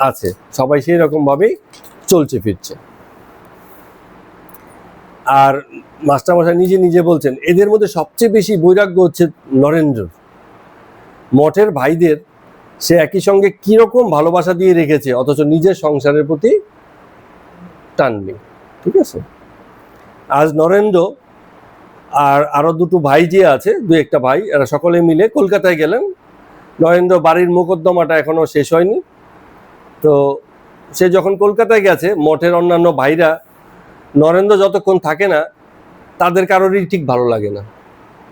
[SPEAKER 1] আছে, সবাই সেই রকম ভাবেই চলছে ফিরছে। আর মাস্টারমশাই নিজে নিজে বলছেন এদের মধ্যে সবচেয়ে বেশি বৈরাগ্য হচ্ছে নরেন্দ্র। মঠের ভাইদের সে একই সঙ্গে কিরকম ভালোবাসা দিয়ে রেখেছে, অথচ নিজের সংসারের প্রতি টান নেই, ঠিক আছে। আজ নরেন্দ্র আর আরো দুটো ভাই যে আছে, দু একটা ভাই, এরা সকলে মিলে কলকাতায় গেলেন। নরেন্দ্র বাড়ির মোকদ্দমাটা এখনো শেষ হয়নি। তো সে যখন কলকাতায় গেছে, মঠের অন্যান্য ভাইরা নরেন্দ্র যতক্ষণ থাকে না তাদের কারোরই ঠিক ভালো লাগে না।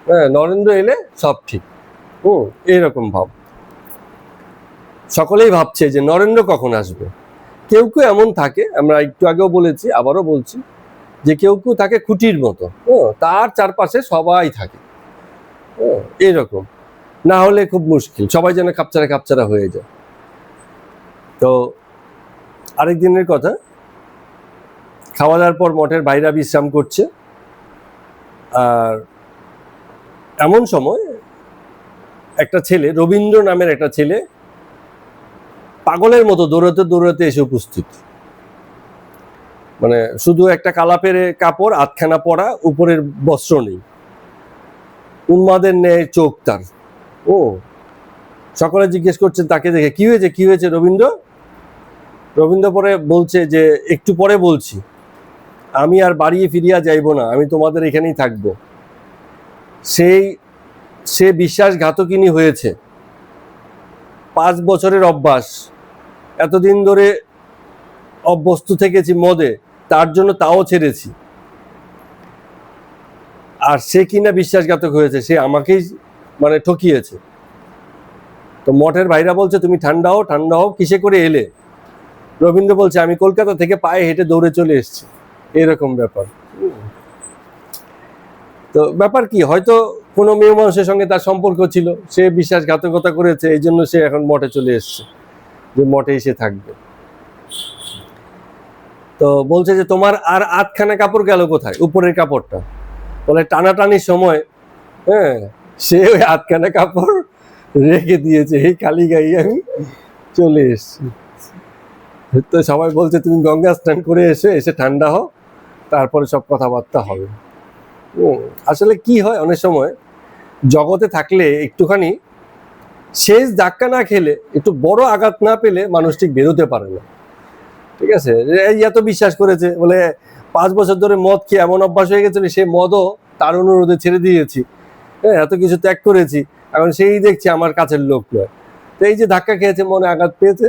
[SPEAKER 1] হ্যাঁ, নরেন্দ্র এলে সব ঠিক, এইরকম ভাব। সকলেই ভাবছে যে নরেন্দ্র কখন আসবে। কেউ কেউ এমন থাকে, আমরা একটু আগেও বলেছি, আবারও বলছি, যে কেউ কেউ থাকে খুঁটির মতো, তার চারপাশে সবাই থাকে, এইরকম না হলে খুব মুশকিল, সবাই যেন খাপছাড়া খাপছাড়া হয়ে যায়। তো আরেক দিনের কথা, খাওয়া দাওয়ার পর মঠের ভাইরা বিশ্রাম করছে, আর এমন সময় একটা ছেলে, রবীন্দ্র নামের একটা ছেলে, পাগলের মতো দৌড়াতে দৌড়াতে এসে উপস্থিত। মানে শুধু একটা কালাপের কাপড় আধখানা পরা, উপরের বস্ত্র নেই, উন্মাদের ন্যায় চোখ তার। সকলে জিজ্ঞেস করছেন তাকে দেখে, কি হয়েছে কি হয়েছে রবীন্দ্র? রবীন্দ্র পরে বলছে যে একটু পরে বলছি, আমি আর বাড়িয়ে ফিরিয়া যাইব না, আমি তোমাদের এখানেই থাকবো। সে বিশ্বাসঘাতকিনী হয়েছে, 5 বছরের অভ্যাস, এতদিন ধরে অভ্যস্ত থেকেছি মদে, তার জন্য তাও ছেড়েছি। আর সে কিনা বিশ্বাসঘাতক হয়েছে, সে আমাকেই মানে ঠকিয়েছে। তো মঠের ভাইরা বলছে তুমি ঠান্ডা হও, ঠান্ডা হও, কিসে করে এলে? রবীন্দ্র বলছে আমি কলকাতা থেকে পায়ে হেঁটে দৌড়ে চলে এসেছি। এরকম ব্যাপার। তো ব্যাপার কি, হয়তো কোনো মেয়ে মানুষের সঙ্গে তার সম্পর্ক ছিল, সে বিশ্বাসঘাতকতা করেছে, এই জন্য সে এখন মঠে চলে এসছে। যে মঠে এসে থাকবে। তো বলছে যে তোমার আর আধখানা কাপড় গেল কোথায়, উপরের কাপড়টা? বলে টানাটানির সময় হ্যাঁ সে ওই আধখানা কাপড় রেখে দিয়েছে, এই খালি গায়ে আমি চলে এসছি। তো সবাই বলছে তুমি গঙ্গা স্নান করে এসে ঠান্ডা হও, তারপরে সব কথাবার্তা হবে। আসলে কি হয় অনেক সময় জগতে থাকলে একটুখানি শেষ ধাক্কা না খেলে, একটু বড় আঘাত না পেলে মানুষ ঠিক বেরোতে পারে না। ঠিক আছে, এই এত বিশ্বাস করেছে বলে 5 বছর ধরে মদ খেয়ে এমন অভ্যাস হয়ে গেছিল, সে মদও তার অনুরোধে ছেড়ে দিয়েছি, হ্যাঁ এত কিছু ত্যাগ করেছি, এখন সেই দেখছি আমার কাছের লোক নয়। তো এই যে ধাক্কা খেয়েছে, মনে আঘাত পেয়েছে,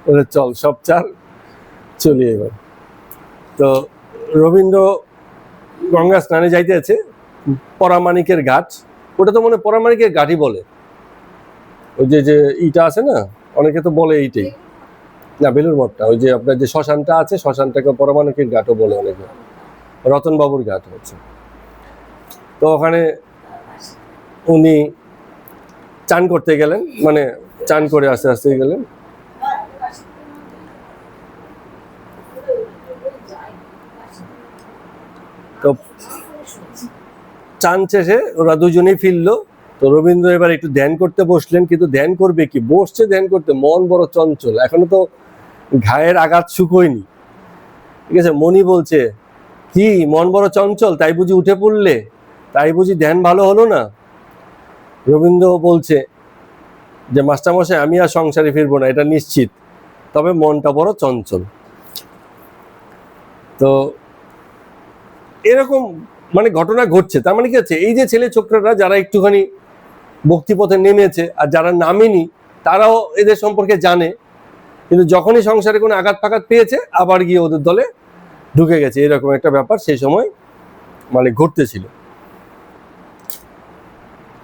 [SPEAKER 1] বলে চল সব চার চলি এবার। তো রবীন্দ্র গঙ্গা স্নানে যাইতেছে পরামানিকের ঘাট, ওটা তো মনে পরামানিকের ঘাটই বলে, ওই যে ইটা আছে না, অনেকে তো বলে এইটাই না, বেলুর মঠটা, ওই যে আপনার যে শ্মশানটা আছে, শ্মশানটাকে পরমাণুকের ঘাটও বলে অনেকে, রতনবাবুর ঘাট হচ্ছে। তো ওখানে উনি চান করতে গেলেন, মানে চান করে আস্তে আস্তে গেলেন। তো চান শেষে ওরা দুজনেই ফিরলো। তো রবীন্দ্র এবার একটু ধ্যান করতে বসলেন, কিন্তু ধ্যান করবে কি, বসছে ধ্যান করতে, মন বড় চঞ্চল, এখনো তো ঘায়ের আঘাত শুকোয়নি। ঠিক আছে, মনি বলছে কি মন বড় চঞ্চল, তাই বুঝি উঠে পড়লে, তাই বুঝি ধ্যান ভালো হলো না? রবীন্দ্র বলছে যে মাস্টারমশাই আমি আর সংসারে ফিরবো না, এটা নিশ্চিত, তবে মনটা বড় চঞ্চল। তো এরকম মানে ঘটনা ঘটছে। তার মানে কি হচ্ছে, এই যে ছেলে ছোকরারা যারা একটুখানি ভক্তিপথে নেমেছে আর যারা নামেনি, তারাও এদের সম্পর্কে জানে, কিন্তু যখনই সংসারে কোনো আঘাত ফাঘাত পেয়েছে আবার গিয়ে ওদের দলে ঢুকে গেছে, এরকম একটা ব্যাপার সেই সময় মানে ঘটতেছিল।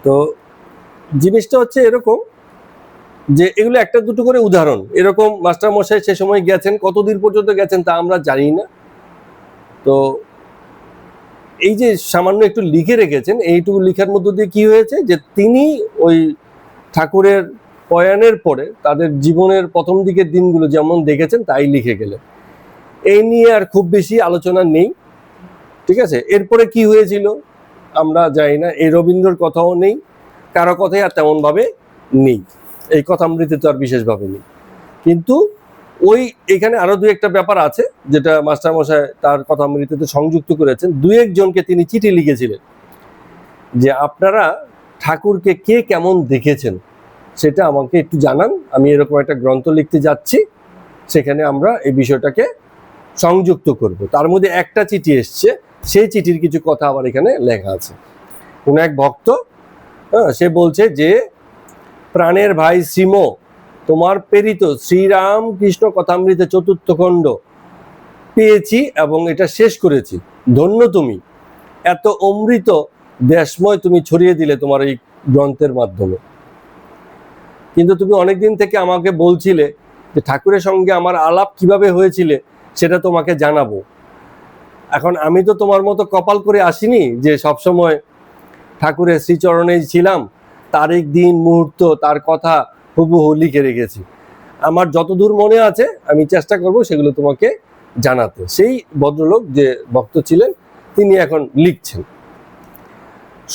[SPEAKER 1] তো জিনিসটা হচ্ছে এরকম যে এগুলো একটা দুটো করে উদাহরণ, এরকম মাস্টারমশাই সে সময় গেছেন, কতদিন পর্যন্ত গেছেন তা আমরা জানি না। তো এই যে সামান্য একটু লিখে রেখেছেন, এইটুকু লিখার মধ্য দিয়ে কি হয়েছে যে তিনি ওই ঠাকুরের প্রয়াণের পরে তাদের জীবনের প্রথম দিকের দিনগুলো যেমন দেখেছেন তাই লিখে গেলেন। এই নিয়ে আর খুব বেশি আলোচনা নেই। ঠিক আছে, এরপরে কি হয়েছিল আমরা জানি না, এই রবীন্দ্রর কথাও নেই, কারো কথাই আর তেমন ভাবে নেই, এই কথামৃতে তো আর বিশেষভাবে নেই। কিন্তু ওই এখানে আরো দু একটা ব্যাপার আছে যেটা মাস্টারমশাই তার কথামৃতে সংযুক্ত করেছেন। দু একজনকে তিনি চিঠি লিখেছিলেন যে আপনারা ঠাকুরকে কে কেমন দেখেছেন সেটা আমাকে একটু জানান, আমি এরকম একটা গ্রন্থ লিখতে যাচ্ছি, সেখানে আমরা এই বিষয়টাকে সংযুক্ত করব। তার মধ্যে একটা চিঠি এসছে, সেই চিঠির কিছু কথা আবার এখানে লেখা আছে। কোন এক ভক্ত সে বলছে যে প্রাণের ভাই শ্রীম, তোমার প্রেরিত শ্রীরাম কৃষ্ণ কথামৃতে 4th খণ্ড পেয়েছি এবং এটা শেষ করেছি, ধন্য তুমি, এত অমৃত দেশময় তুমি ছড়িয়ে দিলে তোমার এই গ্রন্থের মাধ্যমে। কিন্তু তুমি অনেকদিন থেকে আমাকে বলছিলে যে ঠাকুরের সঙ্গে আমার আলাপ কিভাবে হয়েছিল সেটা তোমাকে জানাবো। এখন আমি তো তোমার মতো কপাল করে আসিনি যে সবসময় ঠাকুরের শ্রীচরণেই ছিলাম, তারিখ দিন মুহূর্ত তার কথা হুবহু লিখে রেখেছি। আমার যতদূর মনে আছে আমি চেষ্টা করব সেগুলো তোমাকে জানাতে। সেই ভদ্রলোক যে ভক্ত ছিলেন তিনি এখন লিখছেন,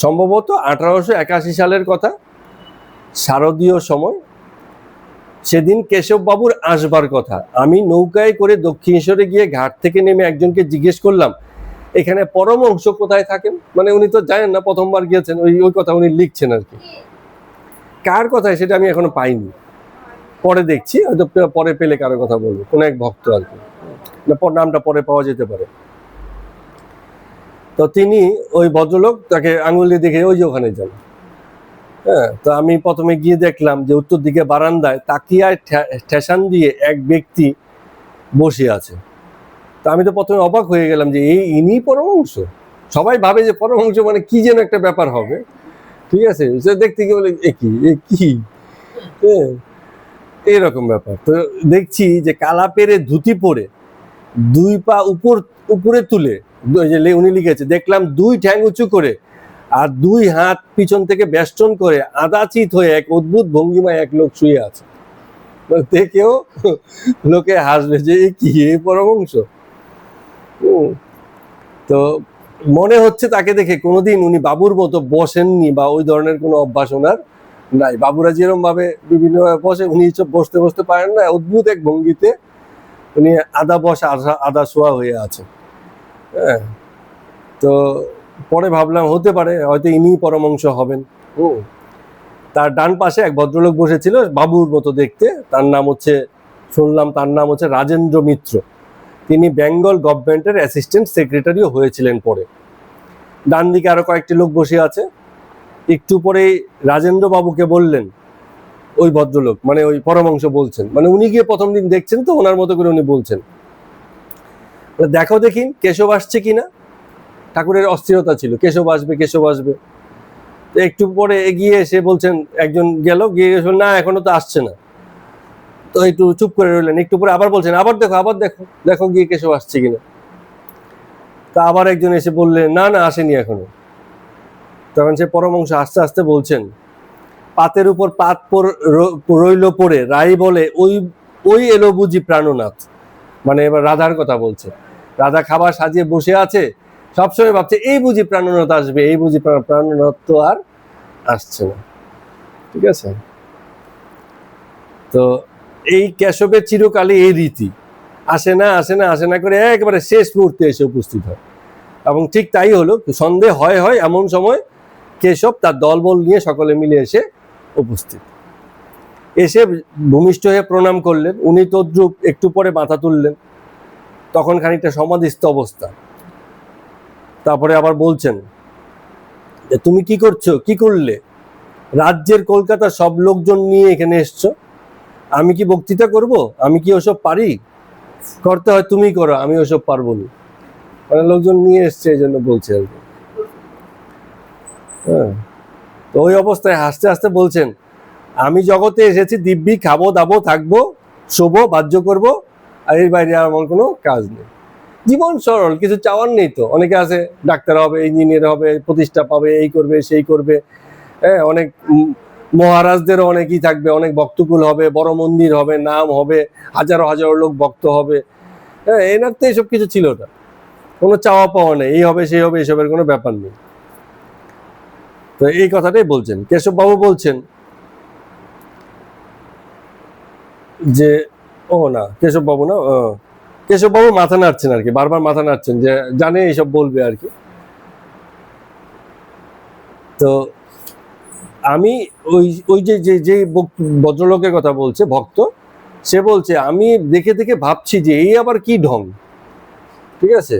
[SPEAKER 1] সম্ভবত 1881 সালের কথা, শারদীয় সময়। সেদিন কেশববাবুর আসবার কথা। আমি নৌকায় করে দক্ষিণেশ্বরে গিয়ে ঘাট থেকে নেমে একজনকে জিজ্ঞেস করলাম এখানে পরমহংস কোথায় থাকেন, মানে উনি তো জানেন না, প্রথমবার গিয়েছেন, ওই কথা উনি লিখছেন আর কি। কার কথায় সেটা আমি এখনো পাইনি, পরে দেখছি, হয়তো পরে পেলে কারো কথা বলবো, কোন এক ভক্ত আর কি, নামটা পরে পাওয়া যেতে পারে। তো তিনি ওই ভদ্রলোক তাকে আঙুল দিয়ে দেখে ওই যে ওখানে যান। হ্যাঁ, তো আমি প্রথমে গিয়ে দেখলাম যে উত্তর দিকে বারান্দায় তাকিয়ায় ঠেসান দিয়ে এক ব্যক্তি বসে আছে। তো আমি তো প্রথমে অবাক হয়ে গেলাম যে ইনি পরমহংস। সবাই ভাবে যে পরমহংস মানে কি যেন একটা ব্যাপার হবে, ঠিক আছে, সে দেখতে গিয়ে বলে এ কি এরকম ব্যাপার। তো দেখছি যে কালা পেরে ধুতি পরে 2 পা উপরে তুলে, উনি লিখেছে, দেখলাম 2 ঠ্যাং উঁচু করে আর 2 হাত পিছন থেকে বেষ্টন করে আদাচিত হয়ে এক অদ্ভুত ভঙ্গিমায় এক লোক শুয়ে আছে। দেখেও লোকে হাসবে যে এ কি, এই পরমংশ। তো মনে হচ্ছে তাকে দেখে কোনোদিন উনি বাবুর মতো বসেননি, বা ওই ধরনের কোনো অভ্যাস ওনার নাই। বাবুরা যেরকম ভাবে বিভিন্ন বসে, উনি সব বসতে বসতে পারেন না, অদ্ভুত এক ভঙ্গিতে উনি আধা বসা আধা শোয়া হয়ে আছে। হ্যাঁ, তো পরে ভাবলাম হতে পারে হয়তো ইনি পরমংশ হবেন। তার ডান পাশে এক ভদ্রলোক বসেছিল, বাবুর মতো দেখতে, তার নাম হচ্ছে, শুনলাম তার নাম হচ্ছে রাজেন্দ্র মিত্র। তিনি বেঙ্গল গভর্নমেন্টের অ্যাসিস্ট্যান্ট সেক্রেটারিও হয়েছিলেন পরে। ডান দিকে আরো কয়েকটি লোক বসে আছে। একটু পরেই রাজেন্দ্র বাবুকে বললেন ওই ভদ্রলোক, মানে ওই পরমংশ বলছেন, মানে উনি গিয়ে প্রথম দিন দেখছেন তো, ওনার মতো করে উনি বলছেন, দেখো দেখিন কেশব আসছে কিনা। ঠাকুরের অস্থিরতা ছিল, কেশব আসবে কেশব আসবে। একটু পরে এগিয়ে এসে বলছেন, একজন গেল, গিয়ে না এখনো তো আসছে না। তো একটু চুপ করে রইলেন। একটু পরে আবার বলছেন, আবার দেখো আবার দেখো, দেখো গিয়ে কেশব আসছে কিনা। তা আবার একজন এসে বললেন, না না আসেনি এখনো। তখন সে পরমংশ আস্তে আস্তে বলছেন, পাতের উপর পাত রইল পড়ে, রাই বলে ওই ওই এলো বুঝি প্রাণনাথ। মানে এবার রাধার কথা বলছে। রাধা খাবার সাজিয়ে বসে আছে, সবসময় ভাবছে এই বুঝি প্রাণনাথ আসবে, এই বুঝি প্রাণনাথ, তো আর আসছে না। ঠিক আছে, তো এই কেশবের চিরকালই এই রীতি, আসে না আসে না আসে না করে একেবারে শেষ মুহূর্তে এসে উপস্থিত হয়। এবং ঠিক তাই হলো, সন্দেহ হয় হয় এমন সময় কেশব তার দলবল নিয়ে সকলে মিলে এসে উপস্থিত। এসে ভূমিষ্ঠ হয়ে প্রণাম করলেন। উনি তদ্রুপ একটু পরে মাথা তুললেন, তখন খানিকটা সমাধিস্থ অবস্থা। তারপরে আবার বলছেন, তুমি কি করছো, কি করলে? রাজ্যের কলকাতার সব লোকজন নিয়ে এখানে এসছো, আমি কি বক্তৃতা করব? আমি কি ওসব পারি? করতে হয় তুমি করো, আমি ওসব পারবো না। মানে লোকজন নিয়ে এসছে এই জন্য বলছে আর কি। হ্যাঁ, তো ওই অবস্থায় হাসতে হাসতে বলছেন, আমি জগতে এসেছি দিব্যি খাবো দাবো থাকবো শোবো বাহ্য করবো, আর এর বাইরে আমার কোনো কাজ নেই। জীবন সরল, কিছু চাওয়ার নেই। তো অনেকে আছে ডাক্তার হবে, ইঞ্জিনিয়ার হবে, প্রতিষ্ঠা পাবে, এই করবে সেই করবে। হ্যাঁ, অনেক মহারাজদেরও অনেকই থাকবে, অনেক ভক্তকুল হবে, বড় মন্দির হবে, নাম হবে, হাজারো হাজারো লোক ভক্ত হবে। হ্যাঁ, এনার তো এসব কিছু ছিল না, কোনো চাওয়া পাওয়া নেই, এই হবে সেই হবে, এসবের কোনো ব্যাপার নেই। তো এই কথাটাই বলছেন কেশব বাবু। বলছেন যে ও না কেশব বাবু না, কেশব বাবু মাথা নাড়ছেন আর কি, বারবার মাথা নাড়ছেন, যে জানে এইসব বলবে আর কি। তো আমি ওই ওই যে যে যে ভদ্রলোকের কথা বলছে, ভক্ত, সে বলছে আমি দেখে দেখে ভাবছি যে এই আবার কি ঢং। ঠিক আছে,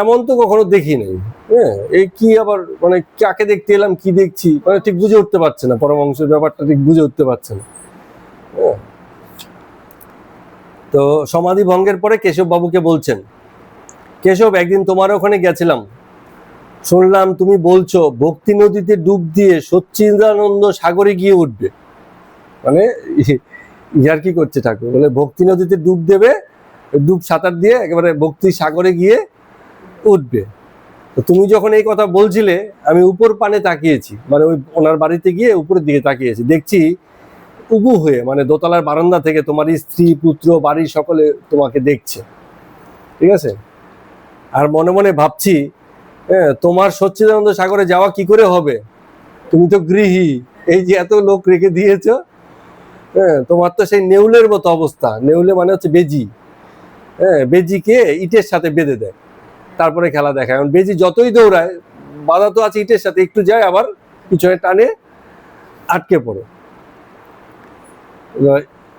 [SPEAKER 1] এমন তো কখনো দেখি নাই। হ্যাঁ, এই কি আবার, মানে কাকে দেখতে এলাম, কি দেখছি, মানে ঠিক বুঝে উঠতে পারছে না, পরমহংসের ব্যাপারটা ঠিক বুঝে উঠতে পারছে না। হ্যাঁ, তো সমাধি ভঙ্গের পরে কেশব বাবুকে বলছেন, কেশব একদিন তোমার ওখানে গেছিলাম, শুনলাম তুমি বলছো ভক্তি নদীতে ডুব দিয়ে সচ্চিদানন্দ সাগরে গিয়ে উঠবে। মানে ইয়ার কি করছে ঠাকুর, বলে ভক্তি নদীতে ডুব দেবে, ডুব সাঁতার দিয়ে একেবারে ভক্তি সাগরে গিয়ে উঠবে। তো তুমি যখন এই কথা বলছিলে, আমি উপর পানে তাকিয়েছি, মানে ওই ওনার বাড়িতে গিয়ে উপরের দিকে তাকিয়েছি, দেখছি উবু হয়ে, মানে দোতলার বারান্দা থেকে তোমার স্ত্রী পুত্র বাড়ির সকলে তোমাকে দেখছে। ঠিক আছে, আর মনে মনে ভাবছি, হ্যাঁ, তোমার সচ্চিদানন্দ সাগরে যাওয়া কি করে হবে, তুমি তো গৃহী, এই যে এত লোক রেখে দিয়েছ। হ্যাঁ, তোমার তো সেই নেউলের মতো অবস্থা। নেউলে মানে হচ্ছে বেজি। হ্যাঁ, বেজিকে ইটের সাথে বেঁধে দেয়, তারপরে খেলা দেখায়। এখন বেজি যতই দৌড়ায়, বাধা তো আছে ইটের সাথে, একটু যায় আবার পিছনে টানে, আটকে পড়ে,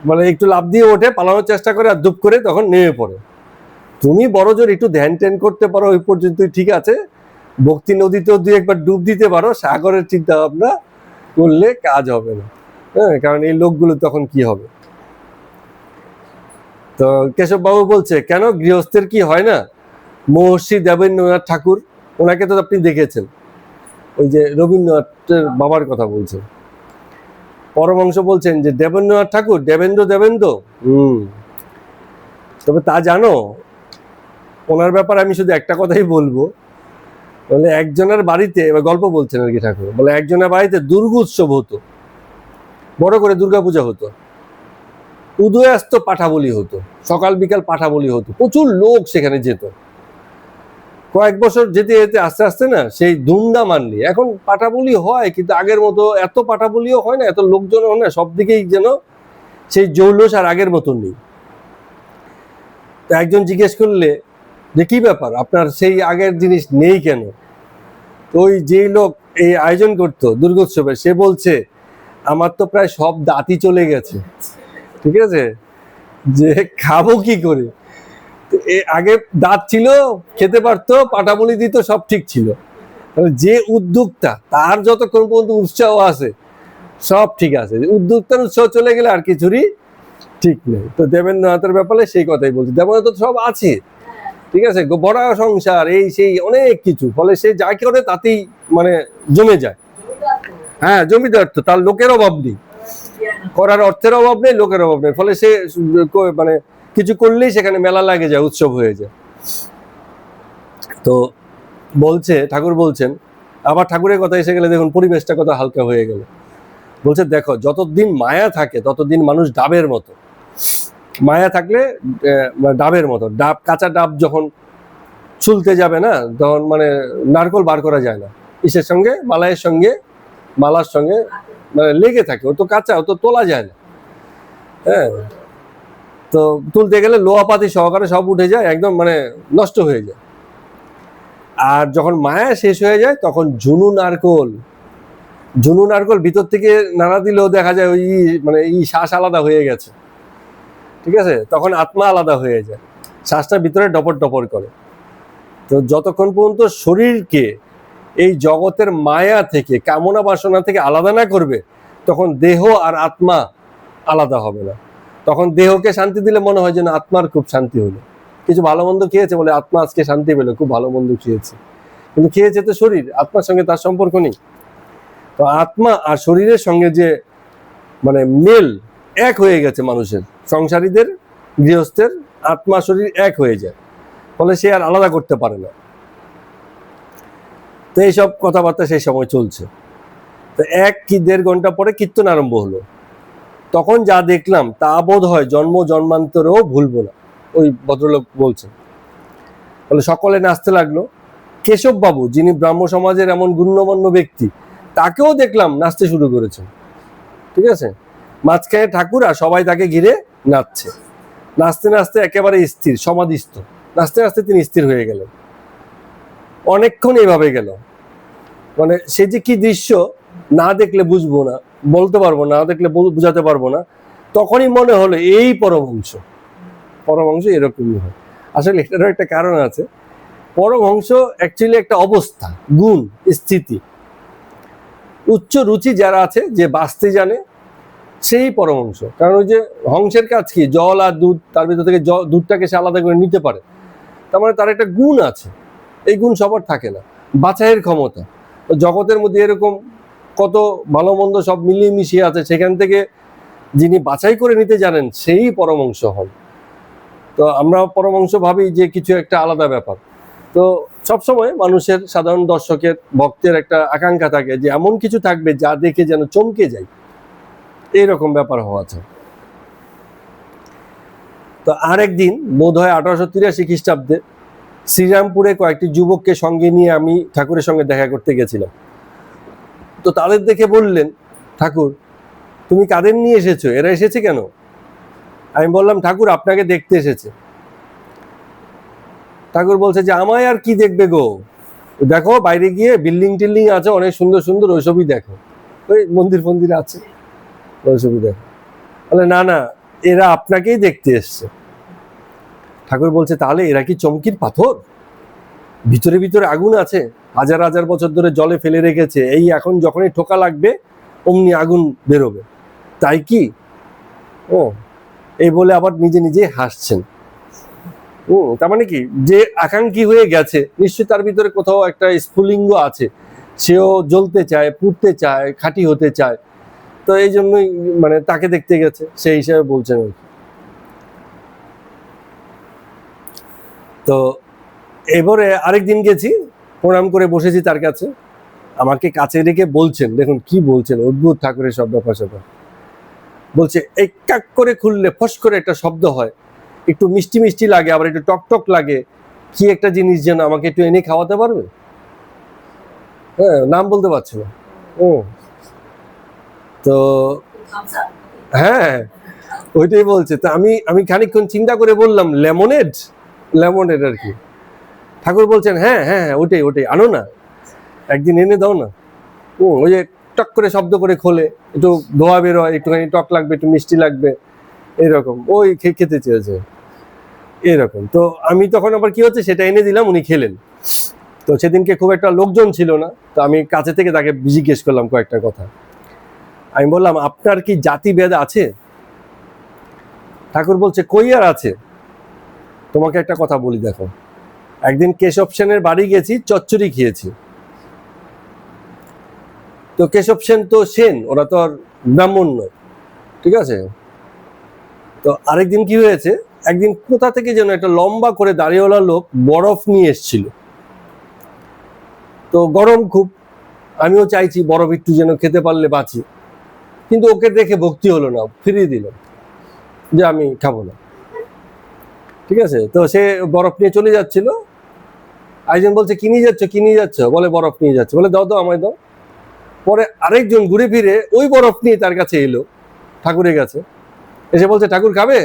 [SPEAKER 1] মানে একটু লাফ দিয়ে ওঠে, পালানোর চেষ্টা করে, আর ধুপ করে তখন নেমে পড়ে। তুমি বড় জোর একটু ধ্যান ট্যান করতে পারো, ওই পর্যন্ত ঠিক আছে, ভক্তি নদীতেও দুই একবার ডুব দিতে পারো, সাগরের চিন্তা ভাবনা করলে কাজ হবে না। হ্যাঁ, কারণ এই লোকগুলো তখন কি হবে। তো কেশব বাবু বলছে, কেন গৃহস্থের কি হয় না? মহর্ষি দেবেন্দ্রনাথ ঠাকুর, ওনাকে তো আপনি দেখেছেন, ওই যে রবীন্দ্রনাথের বাবার কথা বলছেন। পরমহংস বলছেন যে দেবেন্দ্রনাথ ঠাকুর, দেবেন্দ্র তবে তা জানো, ওনার ব্যাপারে আমি শুধু একটা কথাই বলবো, বলে একজনের বাড়িতে, এবার গল্প বলছেন আর কি ঠাকুর, বলে একজনের বাড়িতে দুর্গোৎসব হতো, বড় করে দুর্গাপূজা হতো। উদয়াস্ত পাঠা বলি হতো, সকাল বিকাল পাঠা বলি হতো, প্রচুর লোক সেখানে যেত। কয়েক বছর যেতে যেতে আস্তে আস্তে না সেই ধুমধাম আর নেই। এখন পাঠা বলি হয়, কিন্তু আগের মতো এত পাঠা বলিও হয় না, এত লোকজন হয় না, সব দিকেই যেন সেই জৌলুস আর আগের মতো নেই। তো একজন জিজ্ঞেস করলে যে কি ব্যাপার, আপনার সেই আগের জিনিস নেই কেন? তো ওই যেই লোক এই আয়োজন করতো দুর্গোৎসবের, সে বলছে আমার তো প্রায় সব দাঁতই চলে গেছে, ঠিক আছে, যে খাবো কি করে। আগে দাঁত ছিল, খেতে পারতো, পাটাবলি দিত, সব ঠিক ছিল। যে উদ্যোক্তা তার যতক্ষণ পর্যন্ত উৎসাহ আছে সব ঠিক আছে, উদ্যোক্তার উৎসাহ চলে গেলে আর কিছুরই ঠিক নেই। তো দেবেন্দ্রনাথের ব্যাপারে সেই কথাই বলছি, দেবেন্দ্রনাথ সব আছে, ঠিক আছে, বড় সংসার, এই সেই অনেক কিছু, ফলে সে যা করে তাতেই মানে জমে যায়। হ্যাঁ, জমিদার তো, তার লোকের অভাব নেই, করার অর্থের অভাব নেই, লোকের অভাব নেই, ফলে সে মানে কিছু করলেই সেখানে মেলা লাগে যায়, উৎসব হয়ে যায়। তো বলছে, ঠাকুর বলছেন, আবার ঠাকুরের কথা এসে গেলে দেখুন পরিবেশটা কত হালকা হয়ে গেল। বলছে দেখো, যতদিন মায়া থাকে ততদিন মানুষ ডাবের মতো, মায়া থাকলে ডাবের মতো, ডাব, কাঁচা ডাব যখন ছুলতে যাবে না, তখন মানে নারকল বার করা যায় না, ইসের সঙ্গে, মালাইয়ের সঙ্গে, মালার সঙ্গে মানে লেগে থাকে, ও তো কাঁচা, ও তো তোলা যায় না। হ্যাঁ, তো তুলতে গেলে লোহাপাতি সহকারে সব উঠে যায়, একদম মানে নষ্ট হয়ে যায়। আর যখন মায়া শেষ হয়ে যায় তখন ঝুনু নারকল ভিতর থেকে নাড়া দিলেও দেখা যায় ওই মানে এই শ্বাস আলাদা হয়ে গেছে, ঠিক আছে, তখন আত্মা আলাদা হয়ে যায়, শ্বাসটা ভিতরে ডপর ডপর করে। তো যতক্ষণ পর্যন্ত শরীরকে এই জগতের মায়া থেকে, কামনা বাসনা থেকে আলাদা না করবে, তখন দেহ আর আত্মা আলাদা হবে না। তখন দেহকে শান্তি দিলে মনে হয় যেন আত্মার খুব শান্তি হলো, কিছু ভালো মন্দ খেয়েছে বলে আত্মা আজকে শান্তি পেলো, খুব ভালো মন্দ খেয়েছে, কিন্তু খেয়েছে তো শরীর, আত্মার সঙ্গে তার সম্পর্ক নেই। তো আত্মা আর শরীরের সঙ্গে যে মানে মেল এক হয়ে গেছে মানুষের, সংসারীদের, গৃহস্থের, আত্মা শরীর এক হয়ে যায়, ফলে সে আর আলাদা করতে পারে না। তো এইসব কথাবার্তা সেই সময় চলছে। তো 1 কি 1.5 ঘন্টা পরে কীর্তন আরম্ভ হলো। তখন যা দেখলাম তা বোধ হয় জন্ম জন্মান্তরেও ভুলবো না, ওই ভদ্রলোক বলছেন। বলে সকলে নাচতে লাগলো। কেশববাবু, যিনি ব্রাহ্ম সমাজের এমন গণ্যমান্য ব্যক্তি, তাকেও দেখলাম নাচতে শুরু করেছেন, ঠিক আছে, মাঝখানে ঠাকুর আর সবাই তাকে ঘিরে নাচছে। নাচতে নাচতে একেবারে স্থির, সমাধিস্থ, নাচতে নাচতে তিনি স্থির হয়ে গেলেন। অনেকক্ষণ এইভাবে গেল, মানে সে যে কি দৃশ্য না দেখলে বুঝবো না, বলতে পারবো না, দেখলে বুঝাতে পারবো না। তখনই মনে হলো এই পরমহংস এরকমই হয়। আসলে এটারও একটা কারণ আছে। পরমহংস অ্যাকচুয়ালি একটা অবস্থা, গুণ, স্থিতি। উচ্চ রুচি যারা আছে, যে বাঁচতে জানে, সেই পরমহংস। কারণ ওই যে হংসের কাজ কি, জল আর দুধ, তার ভিতর থেকে দুধটাকে সে আলাদা করে নিতে পারে, তার মানে তার একটা গুণ আছে। এই গুণ সবার থাকে না, বাছাইয়ের ক্ষমতা। জগতের মধ্যে এরকম কত ভালো মন্দ সব মিলিয়ে মিশিয়ে আছে, সেখান থেকে যিনি বাছাই করে নিতে জানেন সেই পরমহংস হন। তো আমরা পরমহংস ভাবি যে কিছু একটা আলাদা ব্যাপার। তো সবসময় মানুষের, সাধারণ দর্শকের, ভক্তের একটা আকাঙ্ক্ষা থাকে যে এমন কিছু থাকবে যা দেখে যেন চমকে যায়, এইরকম ব্যাপার হওয়া চাই। তো আরেকদিন বোধ হয় 1883 খ্রিস্টাব্দে শ্রীরামপুরে কয়েকটি যুবককে সঙ্গে নিয়ে আমি ঠাকুরের সঙ্গে দেখা করতে গেছিলাম। তো তাদের দেখে বললেন, ঠাকুর তুমি কাদের নিয়ে এসেছো, এরা এসেছে কেন? আমি বললাম, ঠাকুর আপনাকে দেখতে এসেছে। ঠাকুর বলছে যে আমায় আর কি দেখবে গো, দেখো বাইরে গিয়ে বিল্ডিং টিল্ডিং আছে অনেক সুন্দর সুন্দর, ওইসবই দেখো, ওই মন্দির ফন্দির আছে, ওইসবই দেখো। বলে না না, এরা আপনাকেই দেখতে এসছে। ঠাকুর বলছে তাহলে এরা কি চমকির পাথর, ভিতরে ভিতরে আগুন আছে, হাজার হাজার বছর ধরে জলে ফেলে রেখেছে, এই এখন যখনই ঠোকা লাগবে অমনি আগুন বেরোবে, তাই কি? ও, এই বলে আবার নিজে নিজে হাসছেন। তার মানে কি, যে আকাঙ্ক্ষী হয়ে গেছে নিশ্চয়ই তার ভিতরে কোথাও একটা স্ফুলিঙ্গ আছে, সেও জ্বলতে চায়, পুড়তে চায়, খাঁটি হতে চায়। তো এই জন্যই মানে তাকে দেখতে গেছে, সেই হিসাবে বলছেন। তো এবারে আরেকদিন গেছি, প্রণাম করে বসেছি তার কাছে, আমাকে কাছে রেখে বলছেন, দেখুন কি বলছেন, অদ্ভুত ঠাকুরের সব ব্যাপার স্যাপার। বলছে এই কাক করে খুললে ফস করে একটা শব্দ হয়, একটু মিষ্টি মিষ্টি লাগে, আবার একটু টক টক লাগে, কি একটা জিনিস যেন, আমাকে একটু এনে খাওয়াতে পারবে? হ্যাঁ, নাম বলতে পারছি না। ও, তো হ্যাঁ, ওইটাই বলছে। তো আমি আমি খানিকক্ষণ চিন্তা করে বললাম লেমনেড, লেমনেড আর কি। ঠাকুর বলছেন হ্যাঁ হ্যাঁ হ্যাঁ, ওটাই ওটাই, আনো না, একদিন এনে দাও না। ওই যে টক করে শব্দ করে খোলে, একটু ধোয়া বের হয়, একটুখানি টক লাগবে, একটু মিষ্টি লাগবে, এরকম। ওই খেতে চেয়েছে এরকম। তো আমি তখন আবার কি হচ্ছে সেটা এনে দিলাম, উনি খেলেন। তো সেদিনকে খুব একটা লোকজন ছিল না, তো আমি কাছে থেকে তাকে জিজ্ঞেস করলাম কয়েকটা কথা। আমি বললাম আপনার কি জাতিভেদ আছে? ঠাকুর বলছে কই আর আছে, তোমাকে একটা কথা বলি দেখো। একদিন কেশব সেনের বাড়ি গেছি, চচ্চড়ি খেয়েছি। তো কেশব সেন তো সেন, ওরা তো আর ব্রাহ্মণ নয়, ঠিক আছে? তো আরেকদিন কি হয়েছে, একদিন কোথা থেকে যেন একটা লম্বা করে দাড়িওয়ালা লোক বরফ নিয়ে এসেছিল। তো গরম খুব, আমিও চাইছি বরফ একটু যেন খেতে পারলে বাঁচি, কিন্তু ওকে দেখে ভক্তি হলো না, ফিরিয়ে দিল যে আমি খাবো না, ঠিক আছে? তো সে বরফ নিয়ে চলে যাচ্ছিল। একজন বলছে কি নিয়ে যাচ্ছ, কি নিয়ে যাচ্ছ? বলে বরফ নিয়ে যাচ্ছে। বলে দাও দাও, আমায় দাও। পরে আরেকজন ঘুরে ফিরে ওই বরফ নিয়ে তার কাছে এলো, ঠাকুরের কাছে এসে বলছে ঠাকুর খাবে?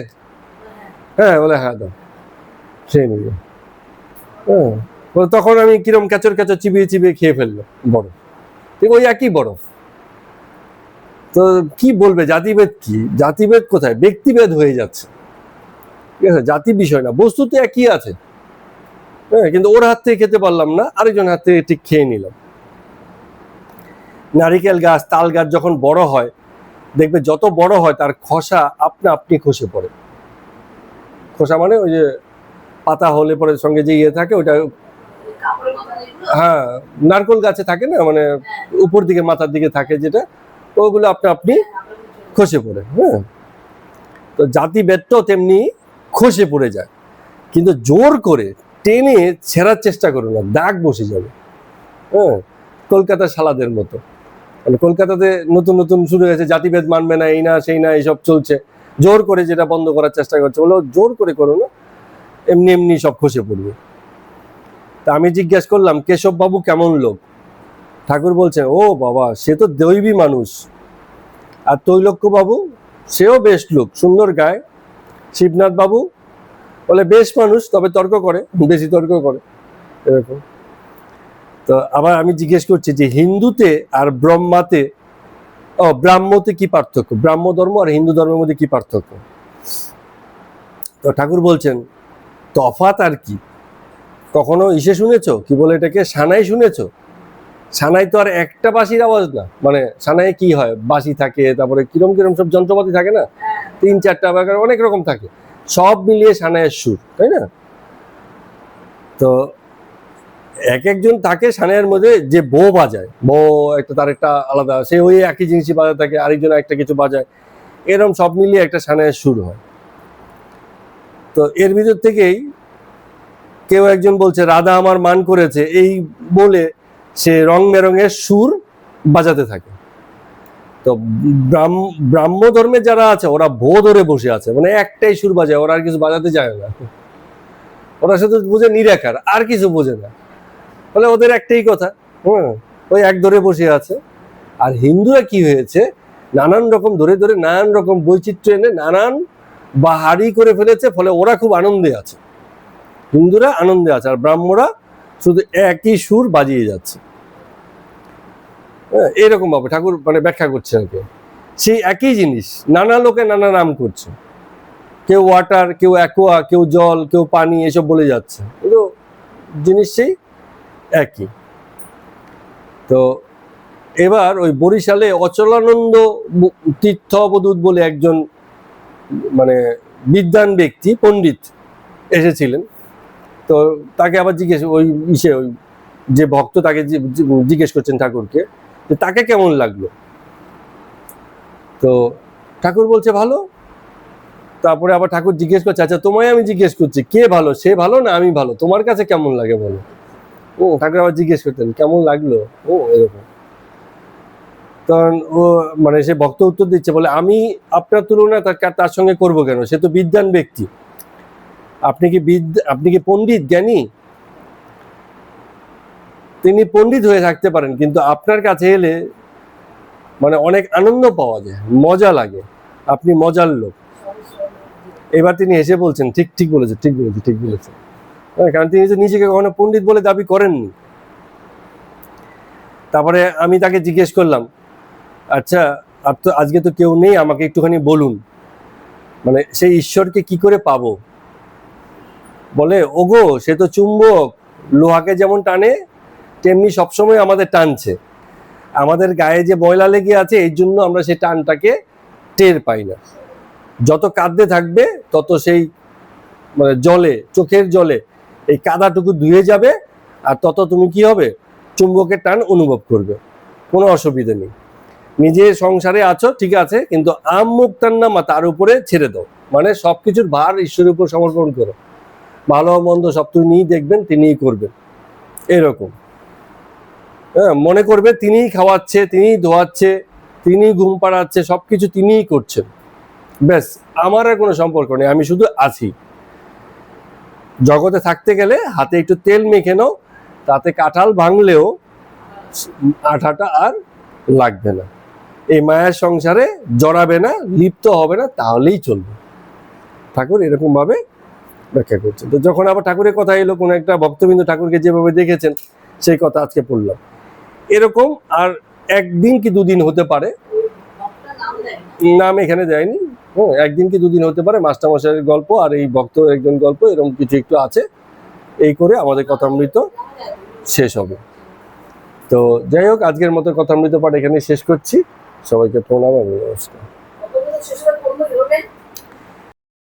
[SPEAKER 1] হ্যাঁ, বলে হ্যাঁ দাও। সে নিয়ে, হ্যাঁ, তখন আমি কিরম ক্যাচর ক্যাচর চিবিয়ে চিবিয়ে খেয়ে ফেললো বরফ, ঠিক ওই একই বরফ। তো কি বলবে, জাতিভেদ কি? জাতিভেদ কোথায়, ব্যক্তিভেদ হয়ে যাচ্ছে, ঠিক আছে? জাতি বিষয় না, বস্তু তো একই আছে। হ্যাঁ, কিন্তু ওর হাত থেকে খেতে পারলাম না, আরেকজন হাত থেকে ঠিক খেয়ে নিলাম। নারিকেল গাছ, তাল গাছ যখন বড় হয়, দেখবে যত বড় হয় তার খোসা আপনা আপনি খসে পড়ে। খোসা মানে ওই যে পাতা হলে পরে সঙ্গে যে ইয়ে থাকে ওটা, হ্যাঁ, নারকেল গাছে থাকে না, মানে উপর দিকে মাথার দিকে থাকে যেটা, ওগুলো আপনা আপনি খসে পড়ে। হ্যাঁ, তো জাতিভেদটাও তেমনি খসে পড়ে যায়, কিন্তু জোর করে টেনে ছেঁড়ার চেষ্টা করো না, দাগ বসে যাবে। হ্যাঁ, কলকাতার শালাদের মতো। মানে কলকাতাতে নতুন নতুন শুরু হয়েছে, জাতিভেদ মানবে না, এই না সেই না, এইসব চলছে, জোর করে যেটা বন্ধ করার চেষ্টা করছে। বলো জোর করে করো না, এমনি এমনি সব খসে পড়বে। তা আমি জিজ্ঞেস করলাম কেশব বাবু কেমন লোক? ঠাকুর বলছেন ও বাবা, সে তো দৈবী মানুষ। আর তৈলক্য বাবু, সেও বেশ লোক, সুন্দর গায়। শিবনাথ বাবু বলে বেশ মানুষ, তবে তর্ক করে, বেশি তর্ক করে, এরকম। তো আবার আমি জিজ্ঞেস করছি যে হিন্দুতে আর ব্রহ্মাতে, ব্রাহ্মতে কি পার্থক্য, ব্রাহ্ম ধর্ম আর হিন্দু ধর্মের মধ্যে কি পার্থক্য? তো ঠাকুর বলছেন তফাৎ আর কি? কখনো ইসে শুনেছো, কি বলে এটাকে, সানাই শুনেছো? সানাই তো আর একটা বাঁশির আওয়াজ না, মানে সানাই কি হয়, বাঁশি থাকে, তারপরে কিরম কিরম সব যন্ত্রপাতি থাকে না, 3-4টা অনেক রকম থাকে, সব মিলিয়ে সানাইয়ের সুর, তাই না? তো এক একজন থাকে সানাইয়ের মধ্যে, যে বো বাজায়, বো একটা, তার একটা আলাদা, সে ওই একই জিনিসই বাজায় থাকে, আরেকজন একটা কিছু বাজায়, এরকম সব মিলিয়ে একটা সানাইয়ের সুর হয়। তো এর ভিতর থেকেই কেউ একজন বলছে রাধা আমার মান করেছে, এই বলে সে রং বেরঙের সুর বাজাতে থাকে। তো ব্রাহ্ম ধর্মে যারা আছে ওরা ভো ধরে বসে আছে, মানে একটাই সুর বাজায়, ওরা আর কিছু বাজাতে যায় না, ওরা শুধু বুঝে নিরাকার, আর কিছু বোঝে না, বলে ওদের একটাই কথা, ওই এক ধরে বসে আছে। আর হিন্দুরা কি হয়েছে, নানান রকম ধরে ধরে নানান রকম বৈচিত্র্য এনে নানান বাহারি করে ফেলেছে, ফলে ওরা খুব আনন্দে আছে, হিন্দুরা আনন্দে আছে, আর ব্রাহ্মরা শুধু একই সুর বাজিয়ে যাচ্ছে। এরকম ভাবে ঠাকুর মানে ব্যাখ্যা করছে আর কি, সেই একই জিনিস নানা লোকে নানা নাম করছে, কেউ ওয়াটার, কেউ অ্যাকোয়া, কেউ জল, কেউ পানি, এসব বলে যাচ্ছে, কিন্তু জিনিস সেই একই। তো এবার ওই বরিশালে অচলানন্দ তীর্থ অবধূত বলে একজন মানে বিদ্বান ব্যক্তি, পণ্ডিত এসেছিলেন। তো তাকে আবার জিজ্ঞেস, ওই ওই যে ভক্ত তাকে জিজ্ঞেস করছেন ঠাকুরকে যে তাকে কেমন লাগলো। তো ঠাকুর বলছে ভালো। তারপরে আবার ঠাকুর জিজ্ঞেস করছে আচ্ছা তোমায় আমি জিজ্ঞেস করছি কে ভালো, সে ভালো না আমি ভালো, তোমার কাছে কেমন লাগে বলো। ঠাকুর আবার জিজ্ঞেস করতেন কেমন লাগলো, এরকম। তো তখন ও মানে সে ভক্ত উত্তর দিচ্ছে, বলে আমি আপনার তুলনা তার সঙ্গে করব কেন, সে তো বিদ্বান ব্যক্তি। আপনি কি পণ্ডিত জ্ঞানী? তিনি পণ্ডিত হয়ে থাকতে পারেন, কিন্তু আপনার কাছে এলে মানে অনেক আনন্দ পাওয়া যায়, মজা লাগে, আপনি মজার লোক। এবার তিনি এসে বলছেন, ঠিক ঠিক বলেছে, ঠিক বলেছে, ঠিক বলেছে। কারণ তিনি তো নিজেকে কখনো পণ্ডিত বলে দাবি করেননি। তারপরে আমি তাকে জিজ্ঞেস করলাম, আচ্ছা আর তো আজকে তো কেউ নেই, আমাকে একটুখানি বলুন মানে সেই ঈশ্বরকে কি করে পাবো। বলে, ওগো সে তো চুম্বক, লোহাকে যেমন টানে তেমনি সবসময় আমাদের টানছে। আমাদের গায়ে যে ময়লা লেগে আছে এই জন্য আমরা সেই টানটাকে টের পাই না। যত কাঁদতে থাকবে তত সেই মানে জলে, চোখের জলে এই কাদাটুকু ধুয়ে যাবে, আর তত তুমি কি হবে, চুম্বকের টান অনুভব করবে, কোনো অসুবিধা নেই। নিজের সংসারে আছো ঠিক আছে, কিন্তু আম মুক্তার নামা তার উপরে ছেড়ে দাও, মানে সবকিছুর ভার ঈশ্বরের উপর সমর্পণ করো, ভালো মন্দ সব তিনিই দেখবেন, তিনিই করবেন, এরকম। হ্যাঁ, মনে করবে তিনিই খাওয়াচ্ছে, তিনিই ধোয়াচ্ছে, তিনিই ঘুম পাড়াচ্ছে, সবকিছু তিনিই করছেন, ব্যাস আমার আর কোনো সম্পর্ক নেই, আমি শুধু আছি। জগতে থাকতে গেলে হাতে একটু তেল মেখে নাও, তাতে কাঁঠাল ভাঙলেও আঠাটা আর লাগবে না। এই মায়ের সংসারে জড়াবে না, লিপ্ত হবে না, তাহলেই চলবে। ঠাকুর এরকম ভাবে ব্যাখ্যা করছেন। তো যখন আবার ঠাকুরের কথা এলো, কোনো একটা ভক্তবিন্দু ঠাকুরকে যেভাবে দেখেছেন সেই কথা আজকে পড়লাম। এরকম আর একদিন কি দুদিন হতে পারে, নাম এখানে দেয়নি, একদিন কি দুদিন হতে পারে, মাস্টারমশাইয়ের গল্প আর এই ভক্ত একজন গল্প, এরকম কিছু একটু আছে, এই করে আমাদের কথামৃত শেষ হবে। তো যাই হোক, আজকের মতো কথামৃত পাঠ এখানে শেষ করছি। সবাইকে প্রণাম এবং নমস্কার।